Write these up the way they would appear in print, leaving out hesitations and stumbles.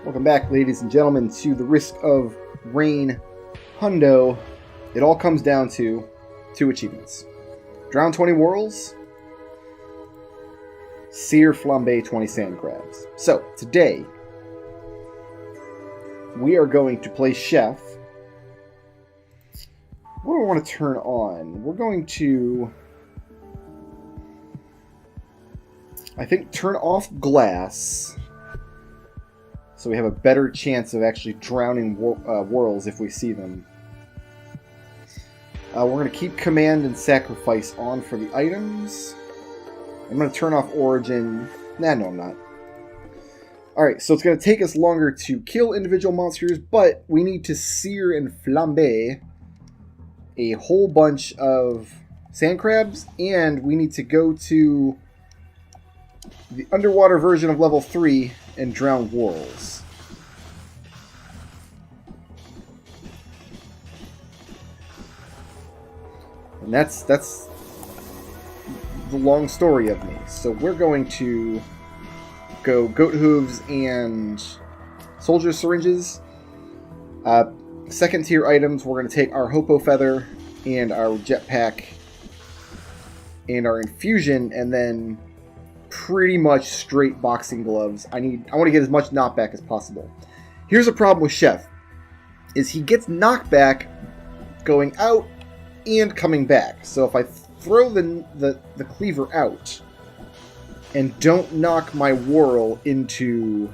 Welcome back, ladies and gentlemen, to the Risk of Rain Hundo. It all comes down to 2 achievements. Drown 20 Whorls, Sear Flambe 20 Sand Crabs. So, today, we are going to play Chef. What do I want to turn on? We're going to, I think, turn off glass, so we have a better chance of actually drowning whorls if we see them. We're going to keep Command and Sacrifice on for the items. I'm going to turn off Origin. Nah, no, I'm not. Alright, so it's going to take us longer to kill individual monsters, but we need to sear and flambe a whole bunch of sand crabs, and we need to go to the underwater version of level 3 and drown whorls. And that's the long story of me. So we're going to go goat hooves and soldier syringes. Second tier items, we're going to take our Hopo feather and our jetpack and our infusion, and then pretty much straight boxing gloves. I want to get as much knockback as possible. Here's a problem with Chef, is he gets knockback going out and coming back. So if I throw the cleaver out and don't knock my whorl into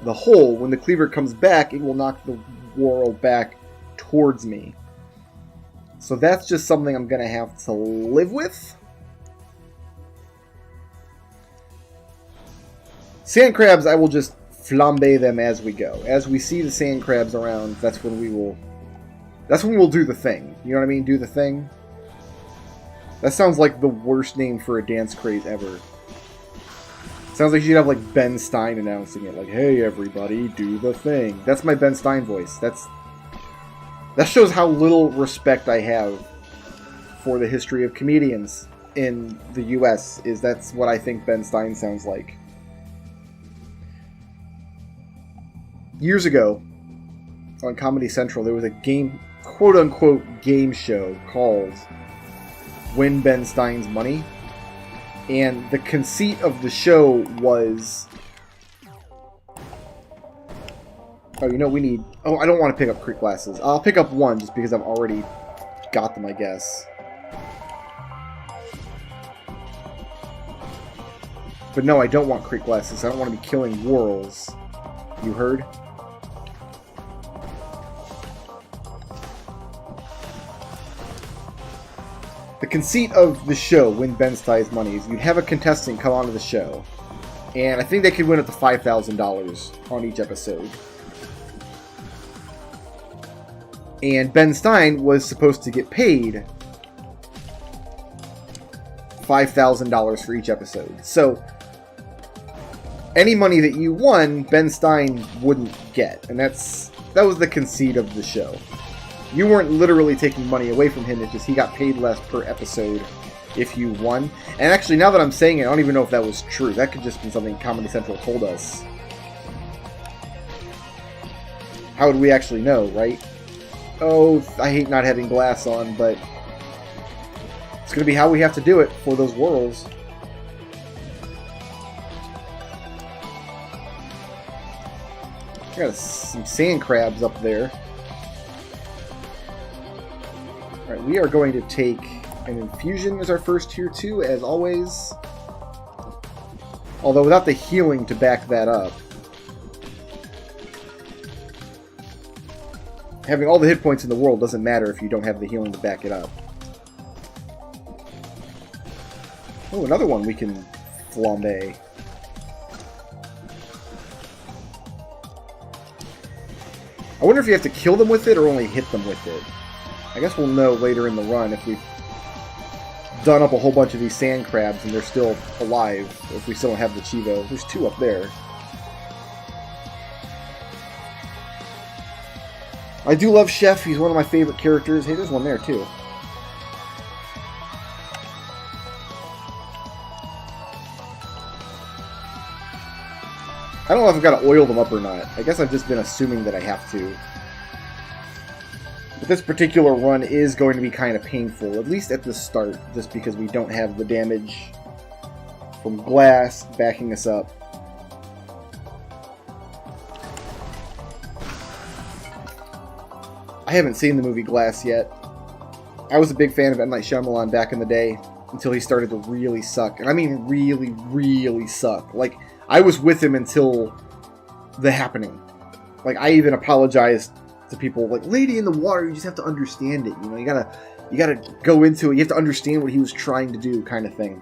the hole, when the cleaver comes back, it will knock the whorl back towards me. So that's just something I'm going to have to live with. Sand crabs, I will just flambe them as we go. As we see the sand crabs around, that's when we'll do the thing. You know what I mean? Do the thing. That sounds like the worst name for a dance craze ever. Sounds like you should have like Ben Stein announcing it. Like, hey everybody, do the thing. That's my Ben Stein voice. That shows how little respect I have for the history of comedians in the US, is that's what I think Ben Stein sounds like. Years ago, on Comedy Central, there was a game, quote-unquote game show called Win Ben Stein's Money. And the conceit of the show was... Oh, you know, we need... Oh, I don't want to pick up Creek glasses. I'll pick up one just because I've already got them, I guess. But no, I don't want Creek glasses. I don't want to be killing whorls. You heard? The conceit of the show, Win Ben Stein's Money, is you'd have a contestant come onto the show, and I think they could win up to $5,000 on each episode. And Ben Stein was supposed to get paid $5,000 for each episode. So, any money that you won, Ben Stein wouldn't get. And that was the conceit of the show. You weren't literally taking money away from him, it's just he got paid less per episode if you won. And actually, now that I'm saying it, I don't even know if that was true. That could just be something Comedy Central told us. How would we actually know, right? Oh, I hate not having glass on, but it's going to be how we have to do it for those whorls. Got some sand crabs up there. Alright, we are going to take an infusion as our first tier 2, as always. Although without the healing to back that up. Having all the hit points in the world doesn't matter if you don't have the healing to back it up. Oh, another one we can flambe. I wonder if you have to kill them with it or only hit them with it. I guess we'll know later in the run if we've done up a whole bunch of these sand crabs and they're still alive, or if we still don't have the Chivo. There's 2 up there. I do love Chef. He's one of my favorite characters. Hey, there's one there, too. I don't know if I've got to oil them up or not. I guess I've just been assuming that I have to. But this particular run is going to be kind of painful, at least at the start, just because we don't have the damage from glass backing us up. I haven't seen the movie Glass yet. I was a big fan of M. Night Shyamalan back in the day, until he started to really suck. And I mean really, really suck. Like, I was with him until The Happening. Like, I even apologized to people, like, Lady in the Water, you just have to understand it. You know, you gotta go into it. You have to understand what he was trying to do, kind of thing.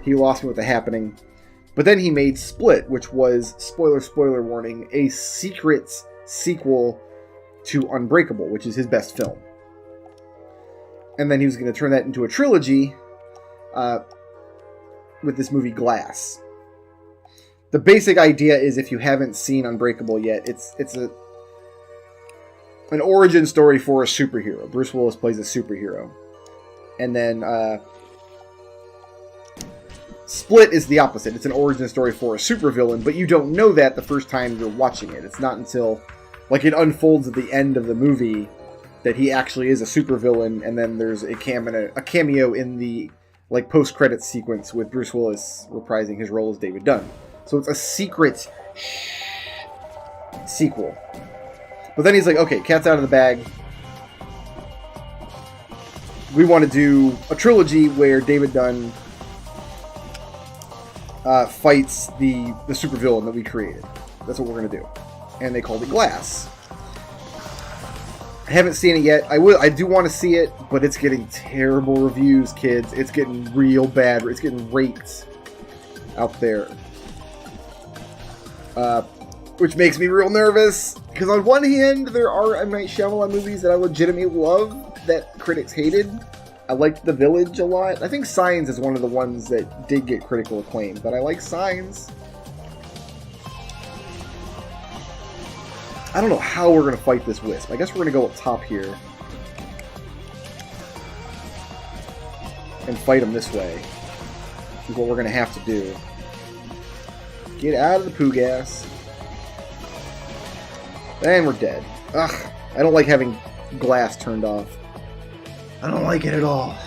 He lost me with The Happening. But then he made Split, which was, spoiler warning, a secret sequel to Unbreakable, which is his best film. And then he was going to turn that into a trilogy with this movie Glass. The basic idea is, if you haven't seen Unbreakable yet, it's an origin story for a superhero. Bruce Willis plays a superhero. And then Split is the opposite. It's an origin story for a supervillain, but you don't know that the first time you're watching it. It's not until, like, it unfolds at the end of the movie that he actually is a supervillain, and then there's a cameo in the, like, post-credits sequence with Bruce Willis reprising his role as David Dunn. So it's a secret sequel. But then he's like, okay, cat's out of the bag. We want to do a trilogy where David Dunn fights the supervillain that we created. That's what we're going to do. And they called it Glass. I haven't seen it yet. I do want to see it, but it's getting terrible reviews, kids. It's getting real bad. It's getting raped out there. Which makes me real nervous. Because on one hand, there are M. Night Shyamalan movies that I legitimately love that critics hated. I liked The Village a lot. I think Signs is one of the ones that did get critical acclaim, but I like Signs. I don't know how we're going to fight this Wisp. I guess we're going to go up top here. And fight him this way. Is what we're going to have to do. Get out of the poo gas. And we're dead. Ugh. I don't like having glass turned off. I don't like it at all.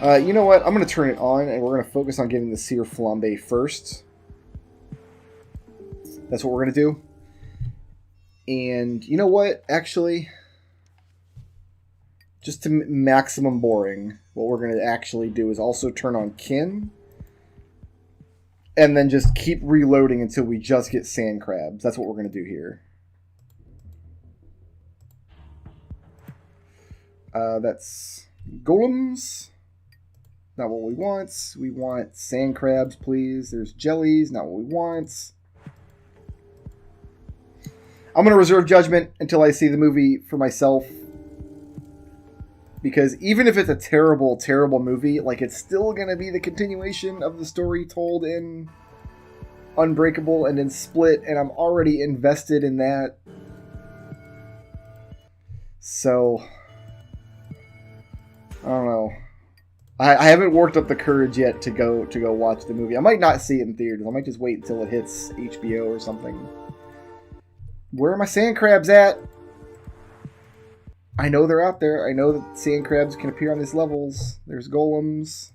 You know what? I'm going to turn it on, and we're going to focus on getting the Seer Flambe first. That's what we're going to do. And you know what? Actually, just to maximum boring, what we're going to actually do is also turn on Kin. And then just keep reloading until we just get sand crabs. That's what we're going to do here. That's golems. Not what we want. We want sand crabs, please. There's jellies. Not what we want. I'm going to reserve judgment until I see the movie for myself. Because even if it's a terrible, terrible movie, like, it's still going to be the continuation of the story told in Unbreakable and in Split, and I'm already invested in that. So, I don't know. I haven't worked up the courage yet to go watch the movie. I might not see it in theaters. I might just wait until it hits HBO or something. Where are my sand crabs at? I know they're out there. I know that sand crabs can appear on these levels. There's golems.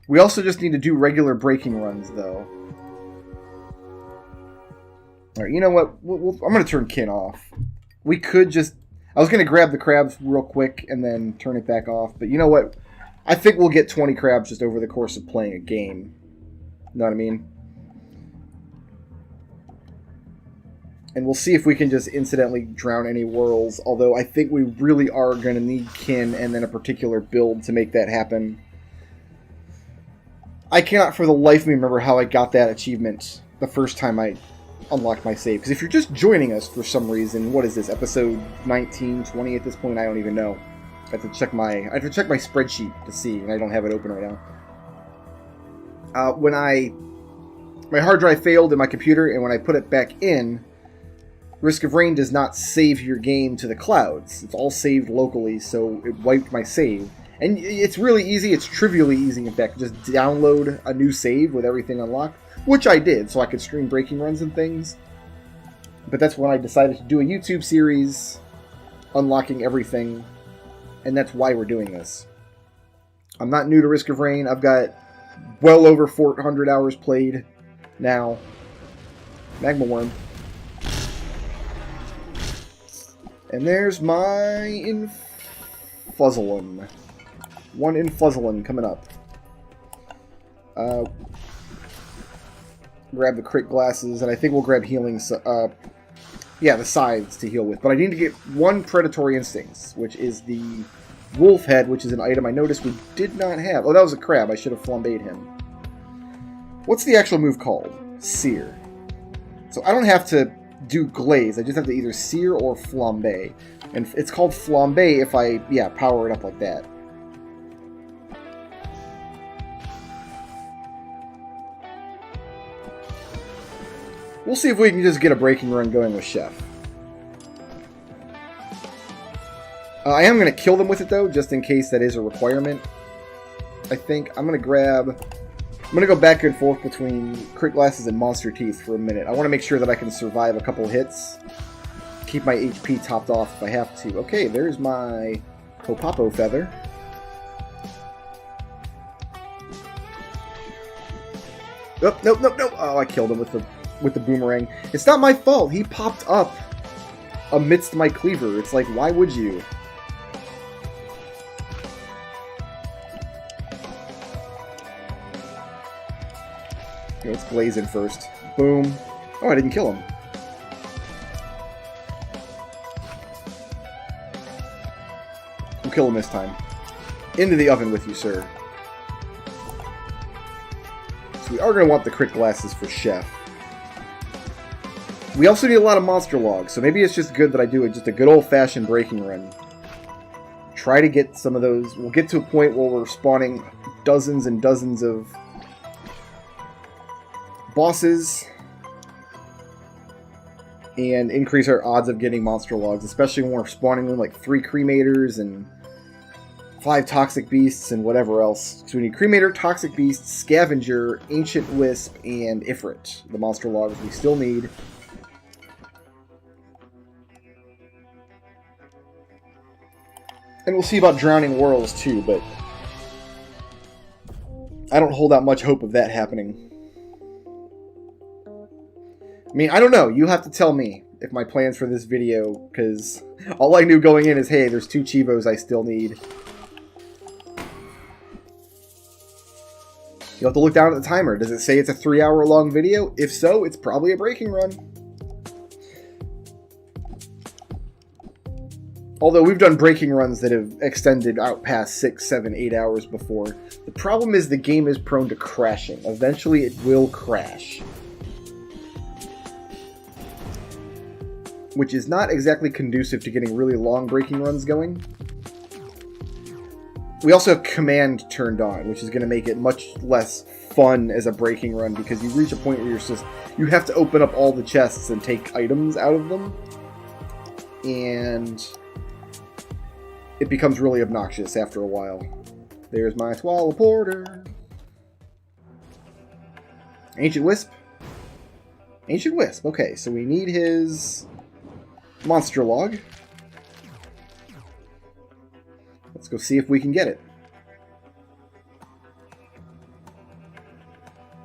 We also just need to do regular breaking runs, though. Alright, you know what? I'm going to turn Kin off. We could just... I was going to grab the crabs real quick and then turn it back off. But you know what? I think we'll get 20 crabs just over the course of playing a game. You know what I mean? And we'll see if we can just incidentally drown any whirls. Although I think we really are going to need Kin and then a particular build to make that happen. I cannot for the life of me remember how I got that achievement the first time I unlocked my save. Because if you're just joining us for some reason, what is this, episode 19, 20 at this point? I don't even know. I have to check my spreadsheet to see, and I don't have it open right now. When my hard drive failed in my computer, and when I put it back in, Risk of Rain does not save your game to the clouds. It's all saved locally, so it wiped my save. And it's really easy. It's trivially easy, in fact. Just download a new save with everything unlocked, which I did, so I could stream breaking runs and things. But that's when I decided to do a YouTube series, unlocking everything, and that's why we're doing this. I'm not new to Risk of Rain. I've got well over 400 hours played now. Magma Worm. And there's my Infuzzlin. One Infuzzlin coming up. Grab the crit glasses, and I think we'll grab healing... yeah, the scythes to heal with. But I need to get one Predatory Instincts, which is the Wolf Head, which is an item I noticed we did not have. Oh, that was a crab. I should have flambéd him. What's the actual move called? Sear. So I don't have to do glaze. I just have to either sear or flambé. And it's called flambé if I, yeah, power it up like that. We'll see if we can just get a breaking run going with Chef. I am going to kill them with it, though, just in case that is a requirement. I think I'm going to go back and forth between Crit Glasses and Monster Teeth for a minute. I want to make sure that I can survive a couple hits. Keep my HP topped off if I have to. Okay, there's my Hopapo Feather. Oh, nope. Oh, I killed him with the boomerang. It's not my fault. He popped up amidst my cleaver. It's like, why would you? Okay, let's glaze in first. Boom. Oh, I didn't kill him. We'll kill him this time. Into the oven with you, sir. So we are going to want the crit glasses for Chef. We also need a lot of monster logs, so maybe it's just good that I do just a good old-fashioned breaking run. Try to get some of those. We'll get to a point where we're spawning dozens and dozens of bosses and increase our odds of getting monster logs, especially when we're spawning them like 3 cremators and 5 toxic beasts and whatever else. So we need cremator, toxic beast, scavenger, ancient wisp, and ifrit. The monster logs we still need. And we'll see about Drowning Worlds too, but I don't hold out much hope of that happening. I mean, I don't know. You have to tell me if my plans for this video, because all I knew going in is, hey, there's 2 Chivos I still need. You'll have to look down at the timer. Does it say it's a 3-hour long video? If so, it's probably a breaking run. Although we've done breaking runs that have extended out past 6, 7, 8 hours before. The problem is the game is prone to crashing. Eventually it will crash. Which is not exactly conducive to getting really long breaking runs going. We also have command turned on, which is going to make it much less fun as a breaking run, because you reach a point where you have to open up all the chests and take items out of them. And it becomes really obnoxious after a while. There's my Swallow Porter. Ancient Wisp. Ancient Wisp. Okay, so we need his monster log. Let's go see if we can get it.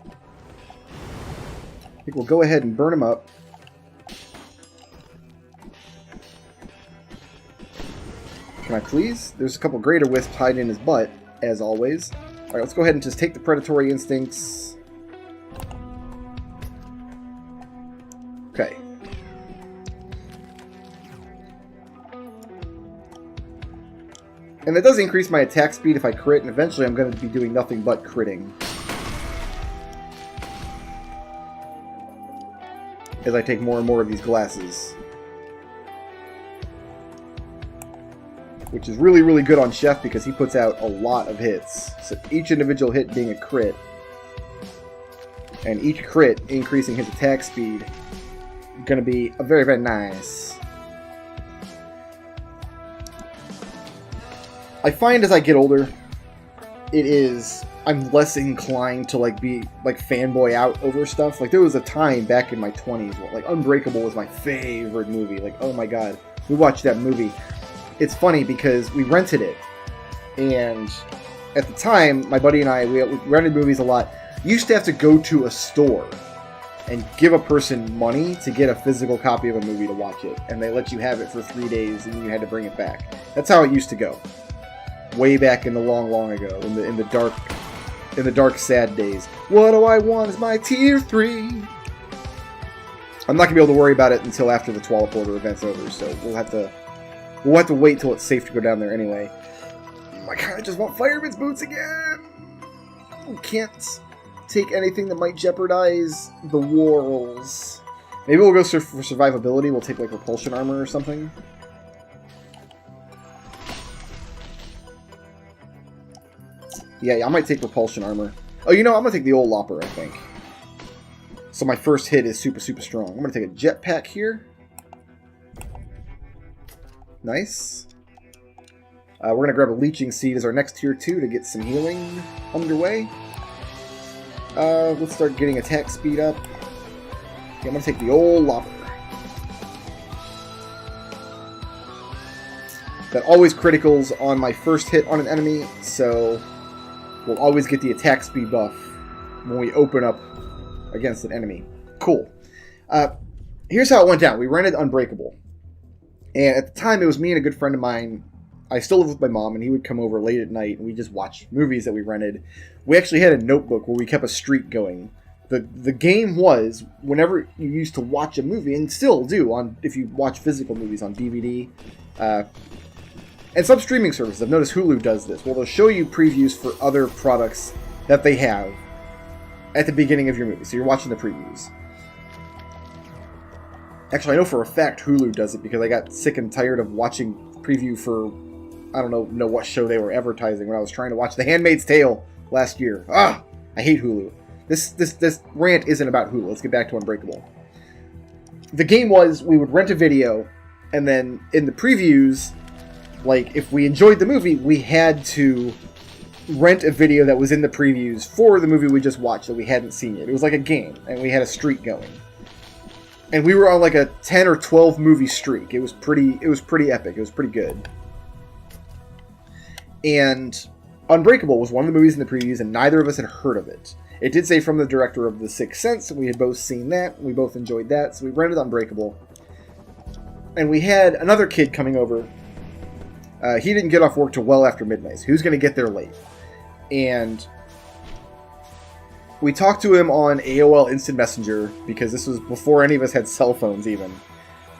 I think we'll go ahead and burn him up. Can I please? There's a couple greater wisps hiding in his butt, as always. Alright, let's go ahead and just take the predatory instincts. Okay. And that does increase my attack speed if I crit, and eventually I'm going to be doing nothing but critting. As I take more and more of these glasses. Which is really, really good on Chef because he puts out a lot of hits. So each individual hit being a crit. And each crit increasing his attack speed. Going to be very, very nice. I find as I get older, I'm less inclined to be fanboy out over stuff. Like there was a time back in my 20s where Unbreakable was my favorite movie. Like, oh my god, we watched that movie. It's funny because we rented it, and at the time, my buddy and I, we rented movies a lot. You used to have to go to a store and give a person money to get a physical copy of a movie to watch it, and they let you have it for 3 days, and you had to bring it back. That's how it used to go, way back in the long ago, in the dark, sad days. What do I want is my tier 3. I'm not gonna be able to worry about it until after the Twilight Order event's over, so we'll have to wait till it's safe to go down there anyway. I kind of just want Fireman's Boots again. We can't take anything that might jeopardize the wars. Maybe we'll go for survivability. We'll take repulsion armor or something. Yeah, I might take repulsion armor. Oh, I'm gonna take the old Lopper, I think. So my first hit is super strong. I'm gonna take a jetpack here. Nice. We're going to grab a Leeching Seed as our next tier 2 to get some healing underway. Let's start getting attack speed up. Yeah, I'm going to take the old Lopper. That always criticals on my first hit on an enemy, so we'll always get the attack speed buff when we open up against an enemy. Cool. Here's how it went down. We rented Unbreakable. And at the time, it was me and a good friend of mine. I still live with my mom, and he would come over late at night, and we just watch movies that we rented. We actually had a notebook where we kept a streak going. The game was, whenever you used to watch a movie, and still do, if you watch physical movies on DVD, and some streaming services, I've noticed Hulu does this, well, they'll show you previews for other products that they have at the beginning of your movie, so you're watching the previews. Actually, I know for a fact Hulu does it, because I got sick and tired of watching preview for I don't know what show they were advertising when I was trying to watch The Handmaid's Tale last year. I hate Hulu. This rant isn't about Hulu. Let's get back to Unbreakable. The game was we would rent a video, and then in the previews, if we enjoyed the movie, we had to rent a video that was in the previews for the movie we just watched that we hadn't seen yet. It was like a game, and we had a streak going. And we were on a 10 or 12 movie streak. It was pretty epic. It was pretty good. And Unbreakable was one of the movies in the previews, and neither of us had heard of it. It did say from the director of The Sixth Sense, and we had both seen that. We both enjoyed that, so we rented Unbreakable. And we had another kid coming over. He didn't get off work till well after midnight, so he was going to get there late. And we talked to him on AOL Instant Messenger, because this was before any of us had cell phones even.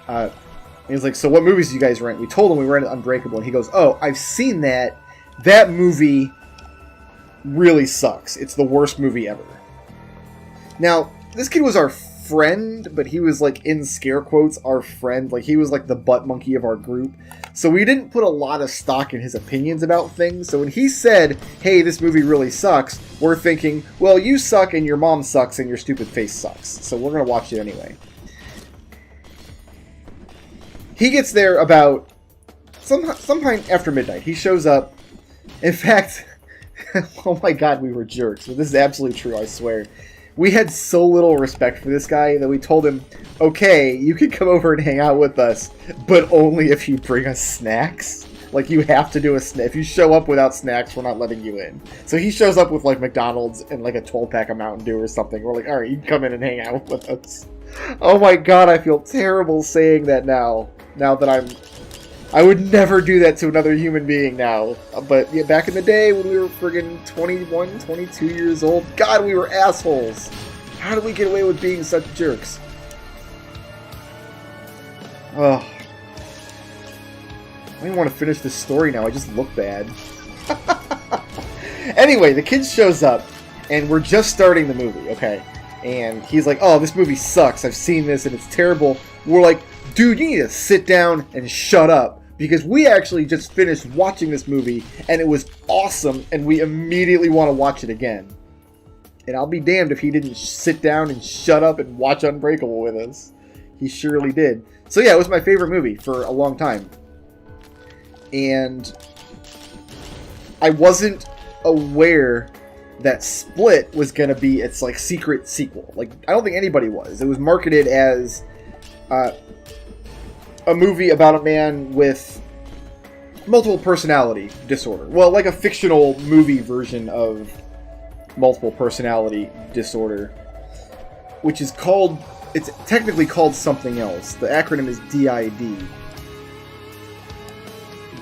He was like, so what movies do you guys rent? We told him we rented Unbreakable, and he goes, oh, I've seen that. That movie really sucks. It's the worst movie ever. Now, this kid was our friend, but he was in scare quotes, our friend. He was the butt monkey of our group. So we didn't put a lot of stock in his opinions about things. So when he said, hey, this movie really sucks, we're thinking, well, you suck and your mom sucks and your stupid face sucks. So we're going to watch it anyway. He gets there about sometime after midnight. He shows up. In fact, oh my god, we were jerks. But this is absolutely true, I swear. We had so little respect for this guy that we told him, okay, you can come over and hang out with us, but only if you bring us snacks. You have to do a snack. If you show up without snacks, we're not letting you in. So he shows up with, McDonald's and, a 12-pack of Mountain Dew or something. We're like, alright, you can come in and hang out with us. Oh my god, I feel terrible saying that now. Now that I would never do that to another human being now. But yeah, back in the day when we were friggin' 21, 22 years old, God, we were assholes. How did we get away with being such jerks? Oh. I don't even want to finish this story now. I just look bad. Anyway, the kid shows up, and we're just starting the movie, okay? And he's like, oh, this movie sucks. I've seen this, and it's terrible. We're like, dude, you need to sit down and shut up. Because we actually just finished watching this movie, and it was awesome, and we immediately want to watch it again. And I'll be damned if he didn't sit down and shut up and watch Unbreakable with us. He surely did. So yeah, it was my favorite movie for a long time. And I wasn't aware that Split was going to be its like secret sequel. Like, I don't think anybody was. It was marketed as a movie about a man with multiple personality disorder. Well, like a fictional movie version of multiple personality disorder, which is called, it's technically called something else. The acronym is DID.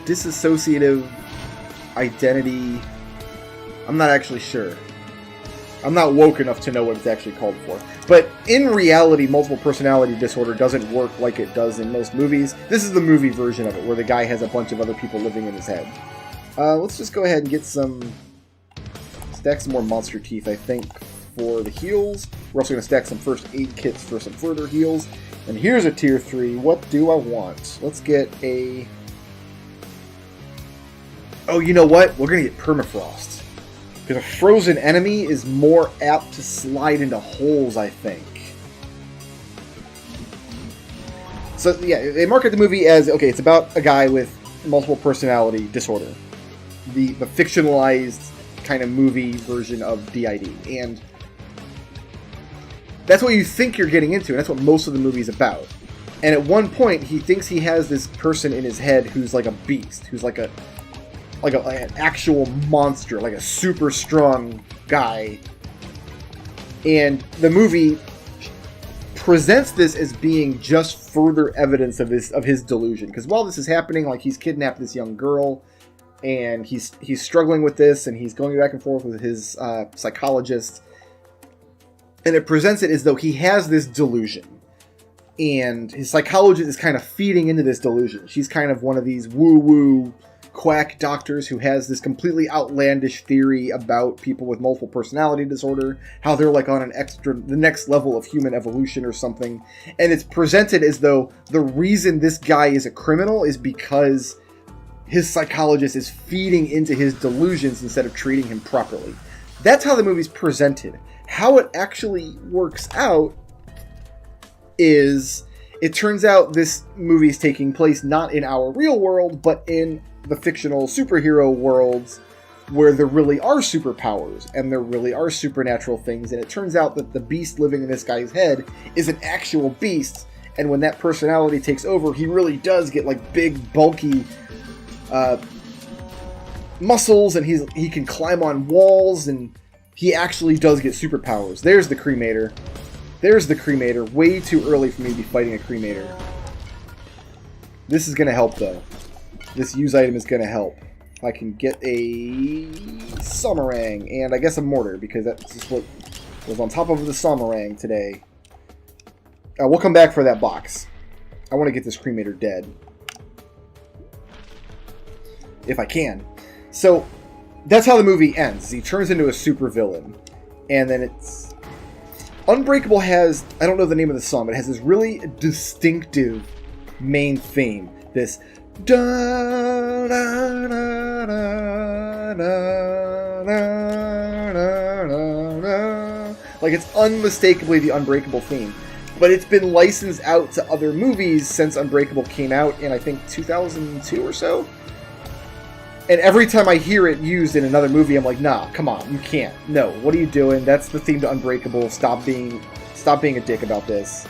Dissociative Identity. I'm not actually sure. I'm not woke enough to know what it's actually called for. But in reality, multiple personality disorder doesn't work like it does in most movies. This is the movie version of it, where the guy has a bunch of other people living in his head. Let's just go ahead and get stack some more monster teeth, I think, for the heals. We're also going to stack some first aid kits for some further heals. And here's a tier 3. What do I want? Let's get a... Oh, you know what? We're going to get permafrost. Because a frozen enemy is more apt to slide into holes, I think. So, yeah, they market the movie as, okay, it's about a guy with multiple personality disorder. The fictionalized kind of movie version of DID. And that's what you think you're getting into, and that's what most of the movie's about. And at one point, he thinks he has this person in his head who's like a beast, who's like an actual monster, like a super strong guy. And the movie presents this as being just further evidence of his delusion. Because while this is happening, like, he's kidnapped this young girl, and he's struggling with this, and he's going back and forth with his psychologist. And it presents it as though he has this delusion. And his psychologist is kind of feeding into this delusion. She's kind of one of these woo-woo quack doctors who has this completely outlandish theory about people with multiple personality disorder, how they're like on the next level of human evolution or something. And it's presented as though the reason this guy is a criminal is because his psychologist is feeding into his delusions instead of treating him properly. That's how the movie's presented. How it actually works out is, it turns out this movie is taking place not in our real world, but in the fictional superhero worlds where there really are superpowers and there really are supernatural things. And it turns out that the beast living in this guy's head is an actual beast. And when that personality takes over, he really does get like big, bulky muscles, and he can climb on walls, and he actually does get superpowers. There's the cremator. There's the cremator. Way too early for me to be fighting a cremator. This is going to help, though. This use item is going to help. I can get a Somerang, and I guess a mortar, because that's just what was on top of the Somerang today. We'll come back for that box. I want to get this cremator dead. If I can. So, that's how the movie ends. He turns into a supervillain. And then it's... Unbreakable has... I don't know the name of the song, but it has this really distinctive main theme. This... Da, da, da, da, da, da, da, da. Like, it's unmistakably the Unbreakable theme. But it's been licensed out to other movies since Unbreakable came out in, I think, 2002 or so. And every time I hear it used in another movie, I'm like, nah, come on, you can't. No, what are you doing? That's the theme to Unbreakable. Stop being a dick about this.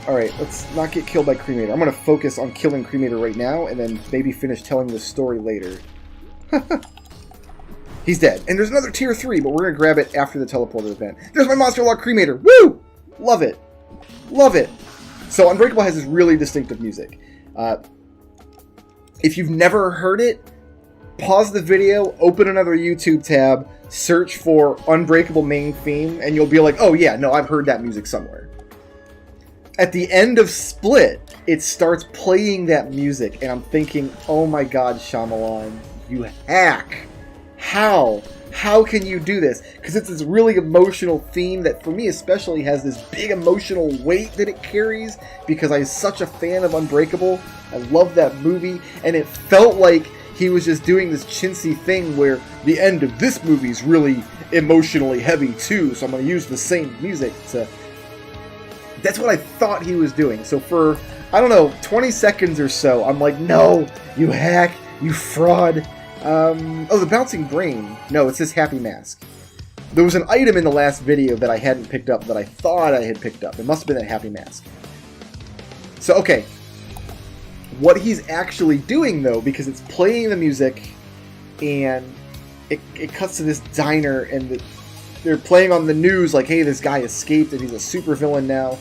Alright, let's not get killed by Cremator. I'm going to focus on killing Cremator right now, and then maybe finish telling this story later. He's dead. And there's another tier 3, but we're going to grab it after the teleporter event. There's my Monster Log Cremator! Woo! Love it. Love it. So Unbreakable has this really distinctive music. If you've never heard it, pause the video, open another YouTube tab, search for Unbreakable main theme, and you'll be like, oh yeah, no, I've heard that music somewhere. At the end of Split, it starts playing that music, and I'm thinking, oh my god, Shyamalan, you hack. How? How can you do this? Because it's this really emotional theme that, for me especially, has this big emotional weight that it carries, because I'm such a fan of Unbreakable. I love that movie, and it felt like he was just doing this chintzy thing where the end of this movie is really emotionally heavy too, so I'm going to use the same music to... That's what I thought he was doing. So for I don't know, 20 seconds or so, I'm like, no, you hack, you fraud. Oh, the bouncing brain. No, it says happy mask. There was an item in the last video that I hadn't picked up that I thought I had picked up. It must have been that happy mask. So, okay. What he's actually doing, though, because it's playing the music, and it cuts to this diner, and they're playing on the news, like, hey, this guy escaped, and he's a supervillain now.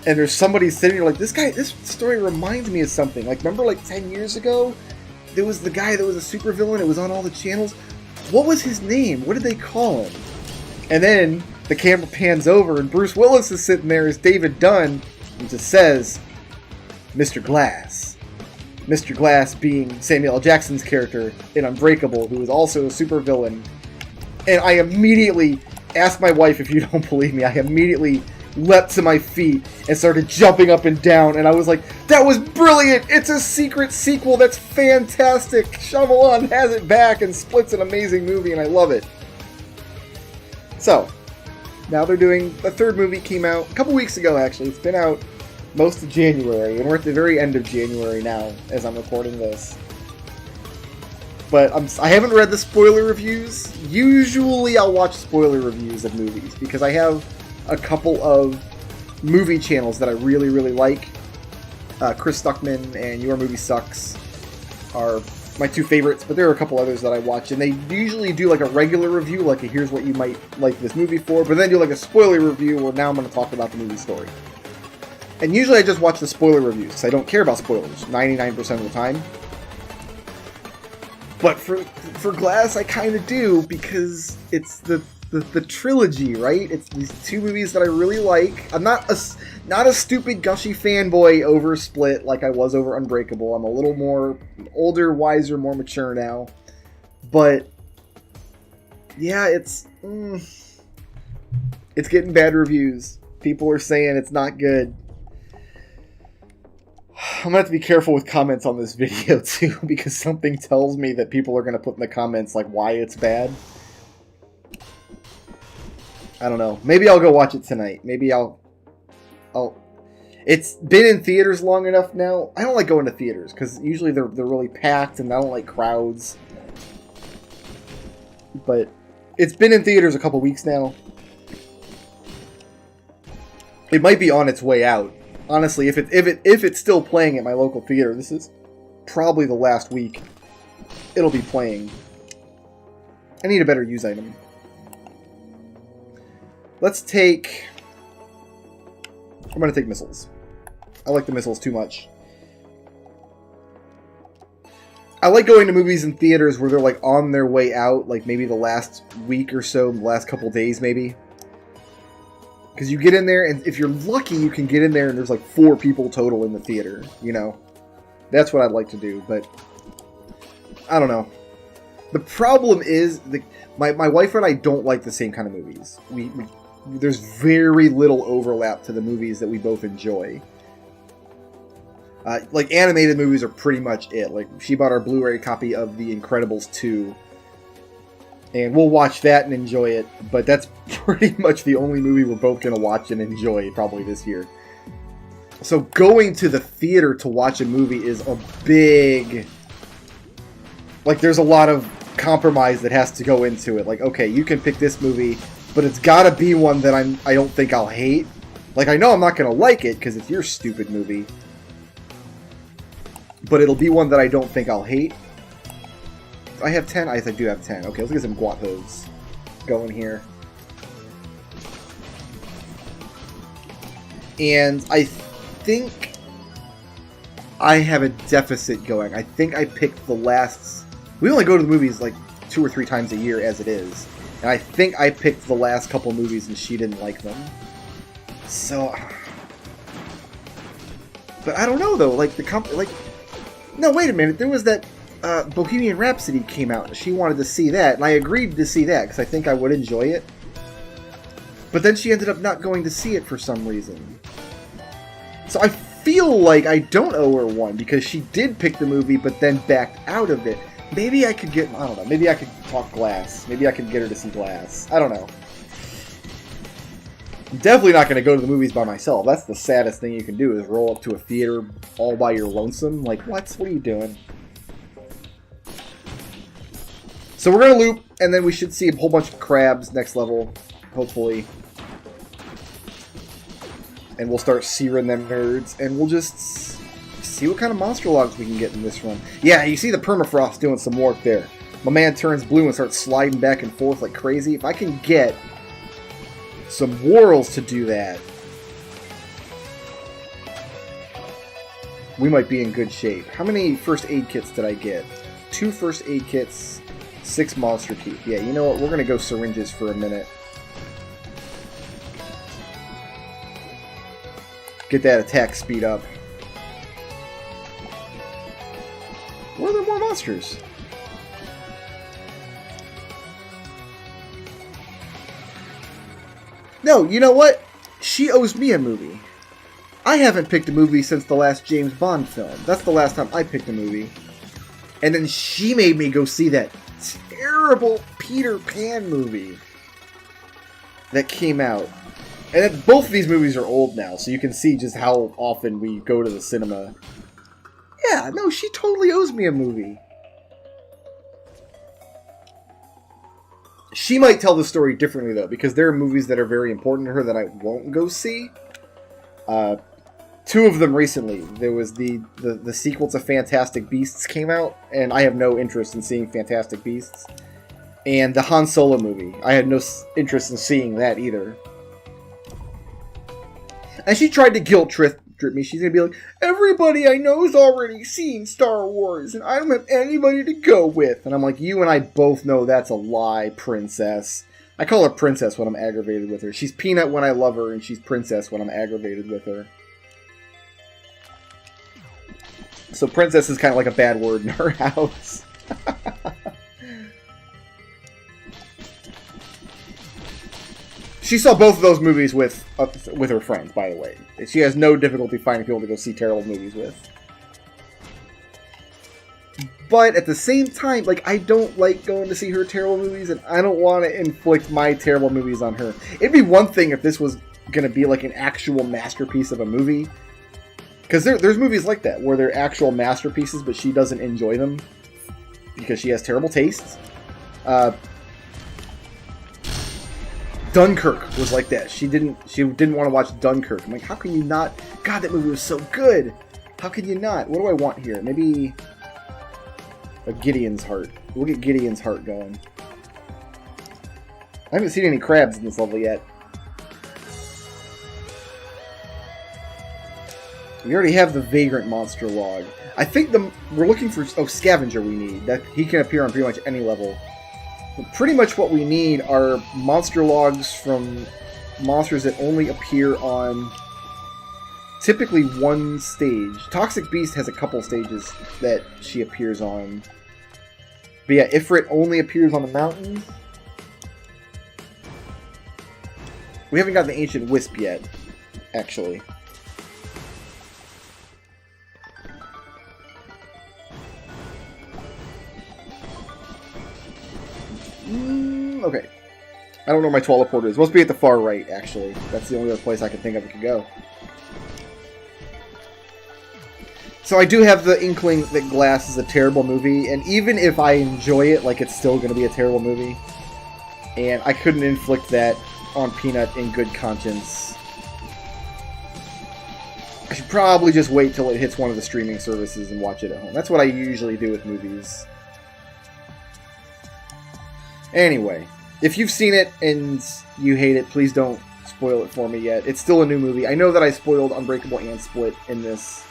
And there's somebody sitting there like, this story reminds me of something. Like, remember, like, 10 years ago? There was the guy that was a supervillain. It was on all the channels. What was his name? What did they call him? And then the camera pans over, and Bruce Willis is sitting there as David Dunn, and just says, Mr. Glass. Mr. Glass being Samuel L. Jackson's character in Unbreakable, who is also a supervillain. And I immediately asked my wife, if you don't believe me, I immediately leapt to my feet and started jumping up and down, and I was like, that was brilliant! It's a secret sequel that's fantastic! Shyamalan has it back and splits an amazing movie, and I love it. So, now they're doing, the third movie came out a couple weeks ago, actually. It's been out most of January, and we're at the very end of January now, as I'm recording this. But I haven't read the spoiler reviews. Usually I'll watch spoiler reviews of movies, because I have a couple of movie channels that I really, really like. Chris Stuckman and Your Movie Sucks are my two favorites, but there are a couple others that I watch, and they usually do like a regular review, like a here's what you might like this movie for, but then do like a spoiler review where now I'm going to talk about the movie story. And usually I just watch the spoiler reviews, because I don't care about spoilers 99% of the time. But for Glass, I kind of do, because it's the trilogy, right? It's these two movies that I really like. I'm not a stupid gushy fanboy over Split like I was over Unbreakable. I'm a little more older, wiser, more mature now. But yeah, it's getting bad reviews. People are saying it's not good. I'm gonna have to be careful with comments on this video too, because something tells me that people are gonna put in the comments like why it's bad. I don't know. Maybe I'll go watch it tonight. Maybe I'll... It's been in theaters long enough now. I don't like going to theaters, because usually they're really packed, and I don't like crowds. But it's been in theaters a couple weeks now. It might be on its way out. Honestly, if it's still playing at my local theater, this is probably the last week it'll be playing. I need a better use item. Let's take... I'm going to take missiles. I like the missiles too much. I like going to movies in theaters where they're like on their way out, like maybe the last week or so, the last couple days maybe. Because you get in there, and if you're lucky, you can get in there and there's like 4 people total in the theater, you know? That's what I'd like to do, but I don't know. The problem is, my wife and I don't like the same kind of movies. There's very little overlap to the movies that we both enjoy. Like, animated movies are pretty much it. Like, she bought our Blu-ray copy of The Incredibles 2. And we'll watch that and enjoy it. But that's pretty much the only movie we're both going to watch and enjoy probably this year. So going to the theater to watch a movie is a big... Like, there's a lot of compromise that has to go into it. Like, okay, you can pick this movie... But it's gotta be one that I don't think I'll hate. Like, I know I'm not gonna like it, because it's your stupid movie. But it'll be one that I don't think I'll hate. I have 10? I do have 10. Okay, let's get some Guatos going here. And I think I have a deficit going. I think I picked the last... We only go to the movies like 2 or 3 times a year as it is. And I think I picked the last couple movies and she didn't like them. So... But I don't know, though. Like, no, wait a minute. There was that Bohemian Rhapsody came out. She wanted to see that. And I agreed to see that because I think I would enjoy it. But then she ended up not going to see it for some reason. So I feel like I don't owe her one because she did pick the movie but then backed out of it. Maybe I could get... I don't know. Maybe I could talk Glass. Maybe I could get her to see Glass. I don't know. I'm definitely not going to go to the movies by myself. That's the saddest thing you can do, is roll up to a theater all by your lonesome. Like, what? What are you doing? So we're going to loop, and then we should see a whole bunch of crabs next level, hopefully. And we'll start searing them nerds, and we'll just see what kind of monster logs we can get in this run. Yeah, you see the permafrost doing some work there. My man turns blue and starts sliding back and forth like crazy. If I can get some whorls to do that, we might be in good shape. How many first aid kits did I get? 2 first aid kits, 6 monster teeth. Yeah, you know what? We're going to go syringes for a minute. Get that attack speed up. Where are there more monsters? No, you know what? She owes me a movie. I haven't picked a movie since the last James Bond film. That's the last time I picked a movie. And then she made me go see that terrible Peter Pan movie that came out. And then both of these movies are old now, so you can see just how often we go to the cinema. Yeah, no, she totally owes me a movie. She might tell the story differently, though, because there are movies that are very important to her that I won't go see. 2 of them recently. There was the sequel to Fantastic Beasts came out, and I have no interest in seeing Fantastic Beasts. And the Han Solo movie. I had no interest in seeing that either. And she tried to guilt trip me. She's going to be like, everybody I know's already seen Star Wars, and I don't have anybody to go with. And I'm like, you and I both know that's a lie, princess. I call her princess when I'm aggravated with her. She's Peanut when I love her, and she's princess when I'm aggravated with her. So princess is kind of like a bad word in her house. She saw both of those movies with her friends, by the way. She has no difficulty finding people to go see terrible movies with. But at the same time, like, I don't like going to see her terrible movies, and I don't want to inflict my terrible movies on her. It'd be one thing if this was going to be like an actual masterpiece of a movie. Because there's movies like that, where they're actual masterpieces, but she doesn't enjoy them because she has terrible taste. Dunkirk was like that. She didn't want to watch Dunkirk. I'm like, how can you not? God, that movie was so good. How can you not? What do I want here? Maybe a Gideon's heart. We'll get Gideon's heart going. I haven't seen any crabs in this level yet. We already have the Vagrant monster log. I think we're looking for Scavenger. We need that. He can appear on pretty much any level. But pretty much what we need are monster logs from monsters that only appear on typically one stage. Toxic Beast has a couple stages that she appears on. But yeah, Ifrit only appears on the mountains. We haven't got the Ancient Wisp yet, actually. Okay. I don't know where my teleporter is. It must be at the far right, actually. That's the only other place I can think of it could go. So I do have the inkling that Glass is a terrible movie, and even if I enjoy it, like, it's still going to be a terrible movie. And I couldn't inflict that on Peanut in good conscience. I should probably just wait till it hits one of the streaming services and watch it at home. That's what I usually do with movies. Anyway, if you've seen it and you hate it, please don't spoil it for me yet. It's still a new movie. I know that I spoiled Unbreakable and Split in this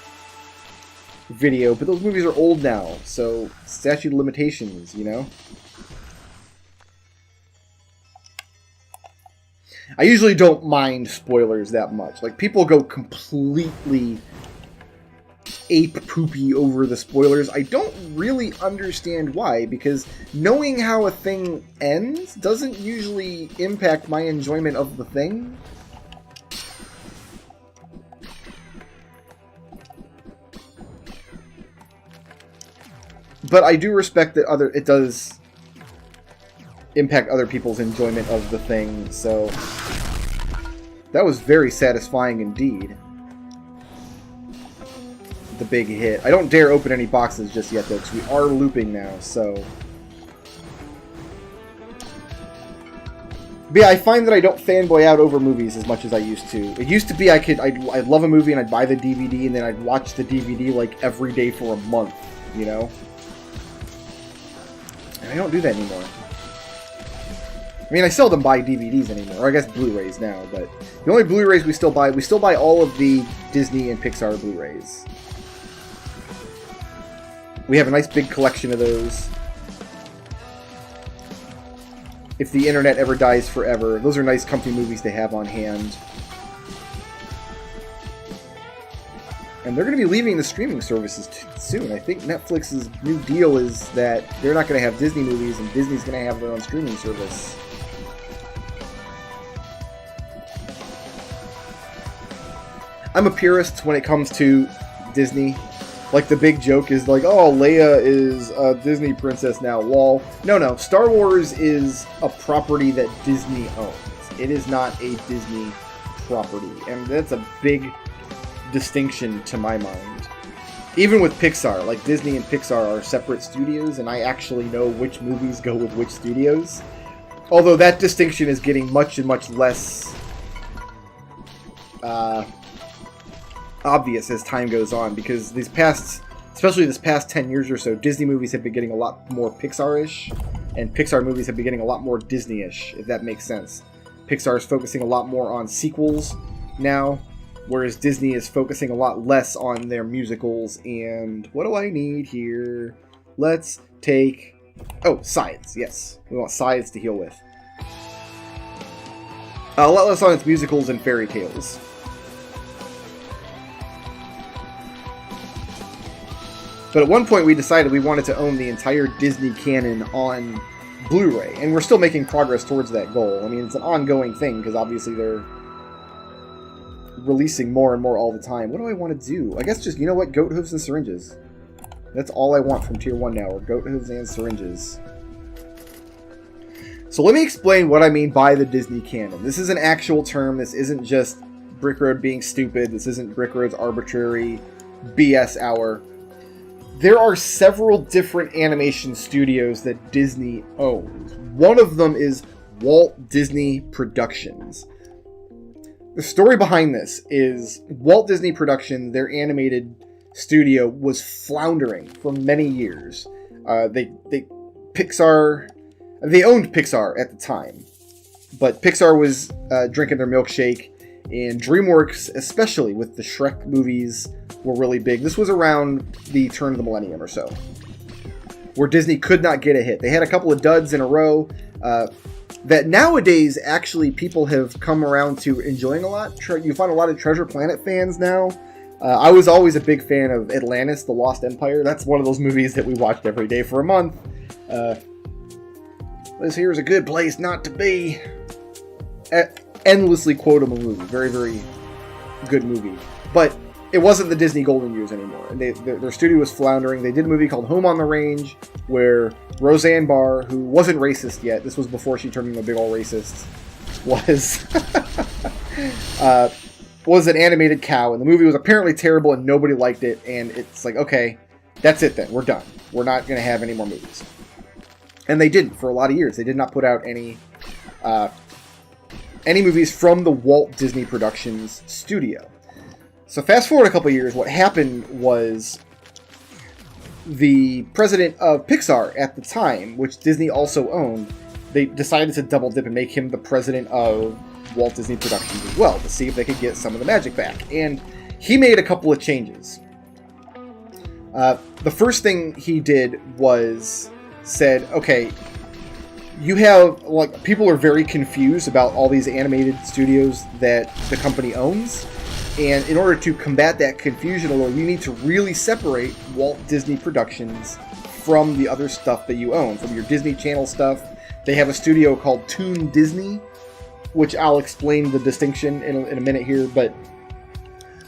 video, but those movies are old now, so statute of limitations, you know? I usually don't mind spoilers that much. Like, people go completely ape-poopy over the spoilers. I don't really understand why, because knowing how a thing ends doesn't usually impact my enjoyment of the thing. But I do respect that it does impact other people's enjoyment of the thing, so That was very satisfying indeed. The big hit. I don't dare open any boxes just yet, though, because we are looping now, so... But yeah, I find that I don't fanboy out over movies as much as I used to. It used to be I'd love a movie and I'd buy the DVD and then I'd watch the DVD like every day for a month, you know? And I don't do that anymore. I mean, I seldom buy DVDs anymore, or I guess Blu-rays now, but the only Blu-rays we still buy all of the Disney and Pixar Blu-rays. We have a nice big collection of those. If the internet ever dies forever, those are nice, comfy movies to have on hand. And they're going to be leaving the streaming services soon. I think Netflix's new deal is that they're not going to have Disney movies, and Disney's going to have their own streaming service. I'm a purist when it comes to Disney. Like, the big joke is like, oh, Leia is a Disney princess now, lol. No, Star Wars is a property that Disney owns. It is not a Disney property, and that's a big distinction to my mind. Even with Pixar, like, Disney and Pixar are separate studios, and I actually know which movies go with which studios. Although that distinction is getting much and much less obvious as time goes on, because especially this past 10 years or so, Disney movies have been getting a lot more Pixar-ish, and Pixar movies have been getting a lot more Disney-ish, if that makes sense. Pixar is focusing a lot more on sequels now, whereas Disney is focusing a lot less on their musicals. And what do I need here? Let's take... Oh, sides, yes. We want sides to heal with. A lot less on its musicals and fairy tales. But at one point we decided we wanted to own the entire Disney canon on Blu-ray, and we're still making progress towards that goal. I mean, it's an ongoing thing, because obviously they're releasing more and more all the time. What do I want to do? I guess just, you know what, goat hooves and syringes. That's all I want from Tier 1 now, are goat hooves and syringes. So let me explain what I mean by the Disney canon. This is an actual term. This isn't just Brickroad being stupid. This isn't Brickroad's arbitrary BS hour. There are several different animation studios that Disney owns. One of them is Walt Disney Productions. The story behind this is Walt Disney Productions, their animated studio, was floundering for many years. They owned Pixar at the time, but Pixar was drinking their milkshake, and DreamWorks, especially with the Shrek movies, were really big. This was around the turn of the millennium or so, where Disney could not get a hit. They had a couple of duds in a row that nowadays actually people have come around to enjoying a lot. You find a lot of Treasure Planet fans now. I was always a big fan of Atlantis, The Lost Empire. That's one of those movies that we watched every day for a month. This here is a good place not to be. Endlessly quotable movie. Very, very good movie. But it wasn't the Disney golden years anymore. And their studio was floundering. They did a movie called Home on the Range, where Roseanne Barr, who wasn't racist yet, this was before she turned into a big old racist, was an animated cow. And the movie was apparently terrible and nobody liked it. And it's like, okay, that's it then. We're done. We're not going to have any more movies. And they didn't for a lot of years. They did not put out any movies from the Walt Disney Productions studio. So fast forward a couple of years, what happened was the president of Pixar at the time, which Disney also owned, they decided to double dip and make him the president of Walt Disney Productions as well, to see if they could get some of the magic back. And he made a couple of changes. The first thing he did was said, okay, you have, like, people are very confused about all these animated studios that the company owns. And in order to combat that confusion a little, you need to really separate Walt Disney Productions from the other stuff that you own, from your Disney Channel stuff. They have a studio called Toon Disney, which I'll explain the distinction in a minute here, but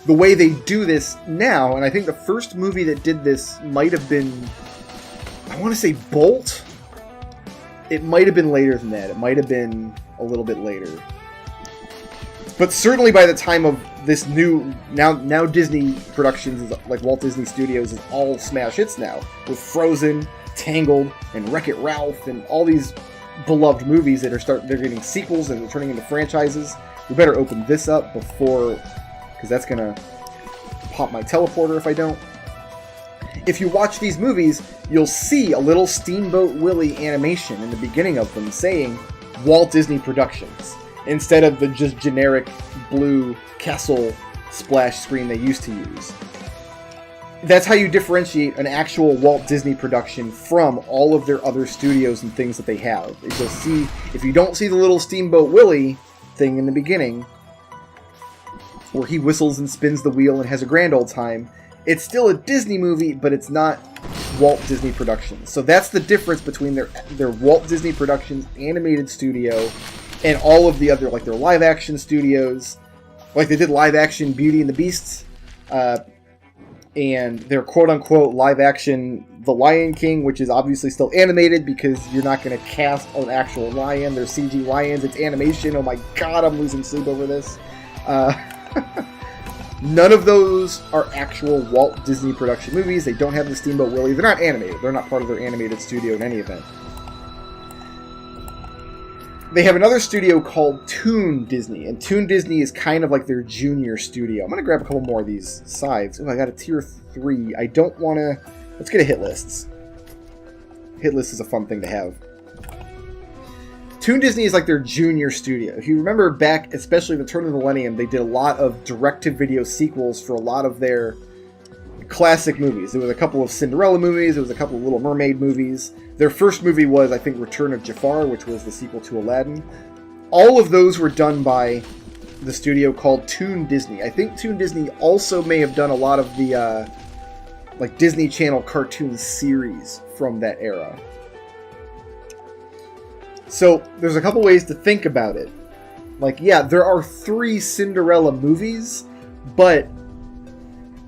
the way they do this now, and I think the first movie that did this might have been, I want to say Bolt. It might have been later than that. It might have been a little bit later. But certainly by the time of this new, now Disney Productions, like Walt Disney Studios, is all smash hits now, with Frozen, Tangled, and Wreck-It Ralph, and all these beloved movies that they're getting sequels and they're turning into franchises. We better open this up before, because that's gonna pop my teleporter if I don't. If you watch these movies, you'll see a little Steamboat Willie animation in the beginning of them saying Walt Disney Productions, instead of the just generic blue castle splash screen they used to use. That's how you differentiate an actual Walt Disney production from all of their other studios and things that they have. You'll see, if you don't see the little Steamboat Willie thing in the beginning, where he whistles and spins the wheel and has a grand old time, it's still a Disney movie, but it's not Walt Disney Productions. So that's the difference between their Walt Disney Productions animated studio and all of the other, like their live action studios. Like they did live action Beauty and the Beast, and their quote-unquote live-action The Lion King, which is obviously still animated because you're not going to cast an actual lion. They're CG lions. It's animation. Oh my god, I'm losing sleep over this. None of those are actual Walt Disney production movies. They don't have the Steamboat Willie. They're not animated. They're not part of their animated studio in any event. They have another studio called Toon Disney, and Toon Disney is kind of like their junior studio. I'm going to grab a couple more of these sides. Oh, I got a tier 3. I don't want to... Let's get a hit lists. Hit list is a fun thing to have. Toon Disney is like their junior studio. If you remember back, especially the turn of the millennium, they did a lot of direct-to-video sequels for a lot of their classic movies. There was a couple of Cinderella movies. There was a couple of Little Mermaid movies. Their first movie was, I think, Return of Jafar, which was the sequel to Aladdin. All of those were done by the studio called Toon Disney. I think Toon Disney also may have done a lot of the like Disney Channel cartoon series from that era. So there's a couple ways to think about it. Like, yeah, there are 3 Cinderella movies, but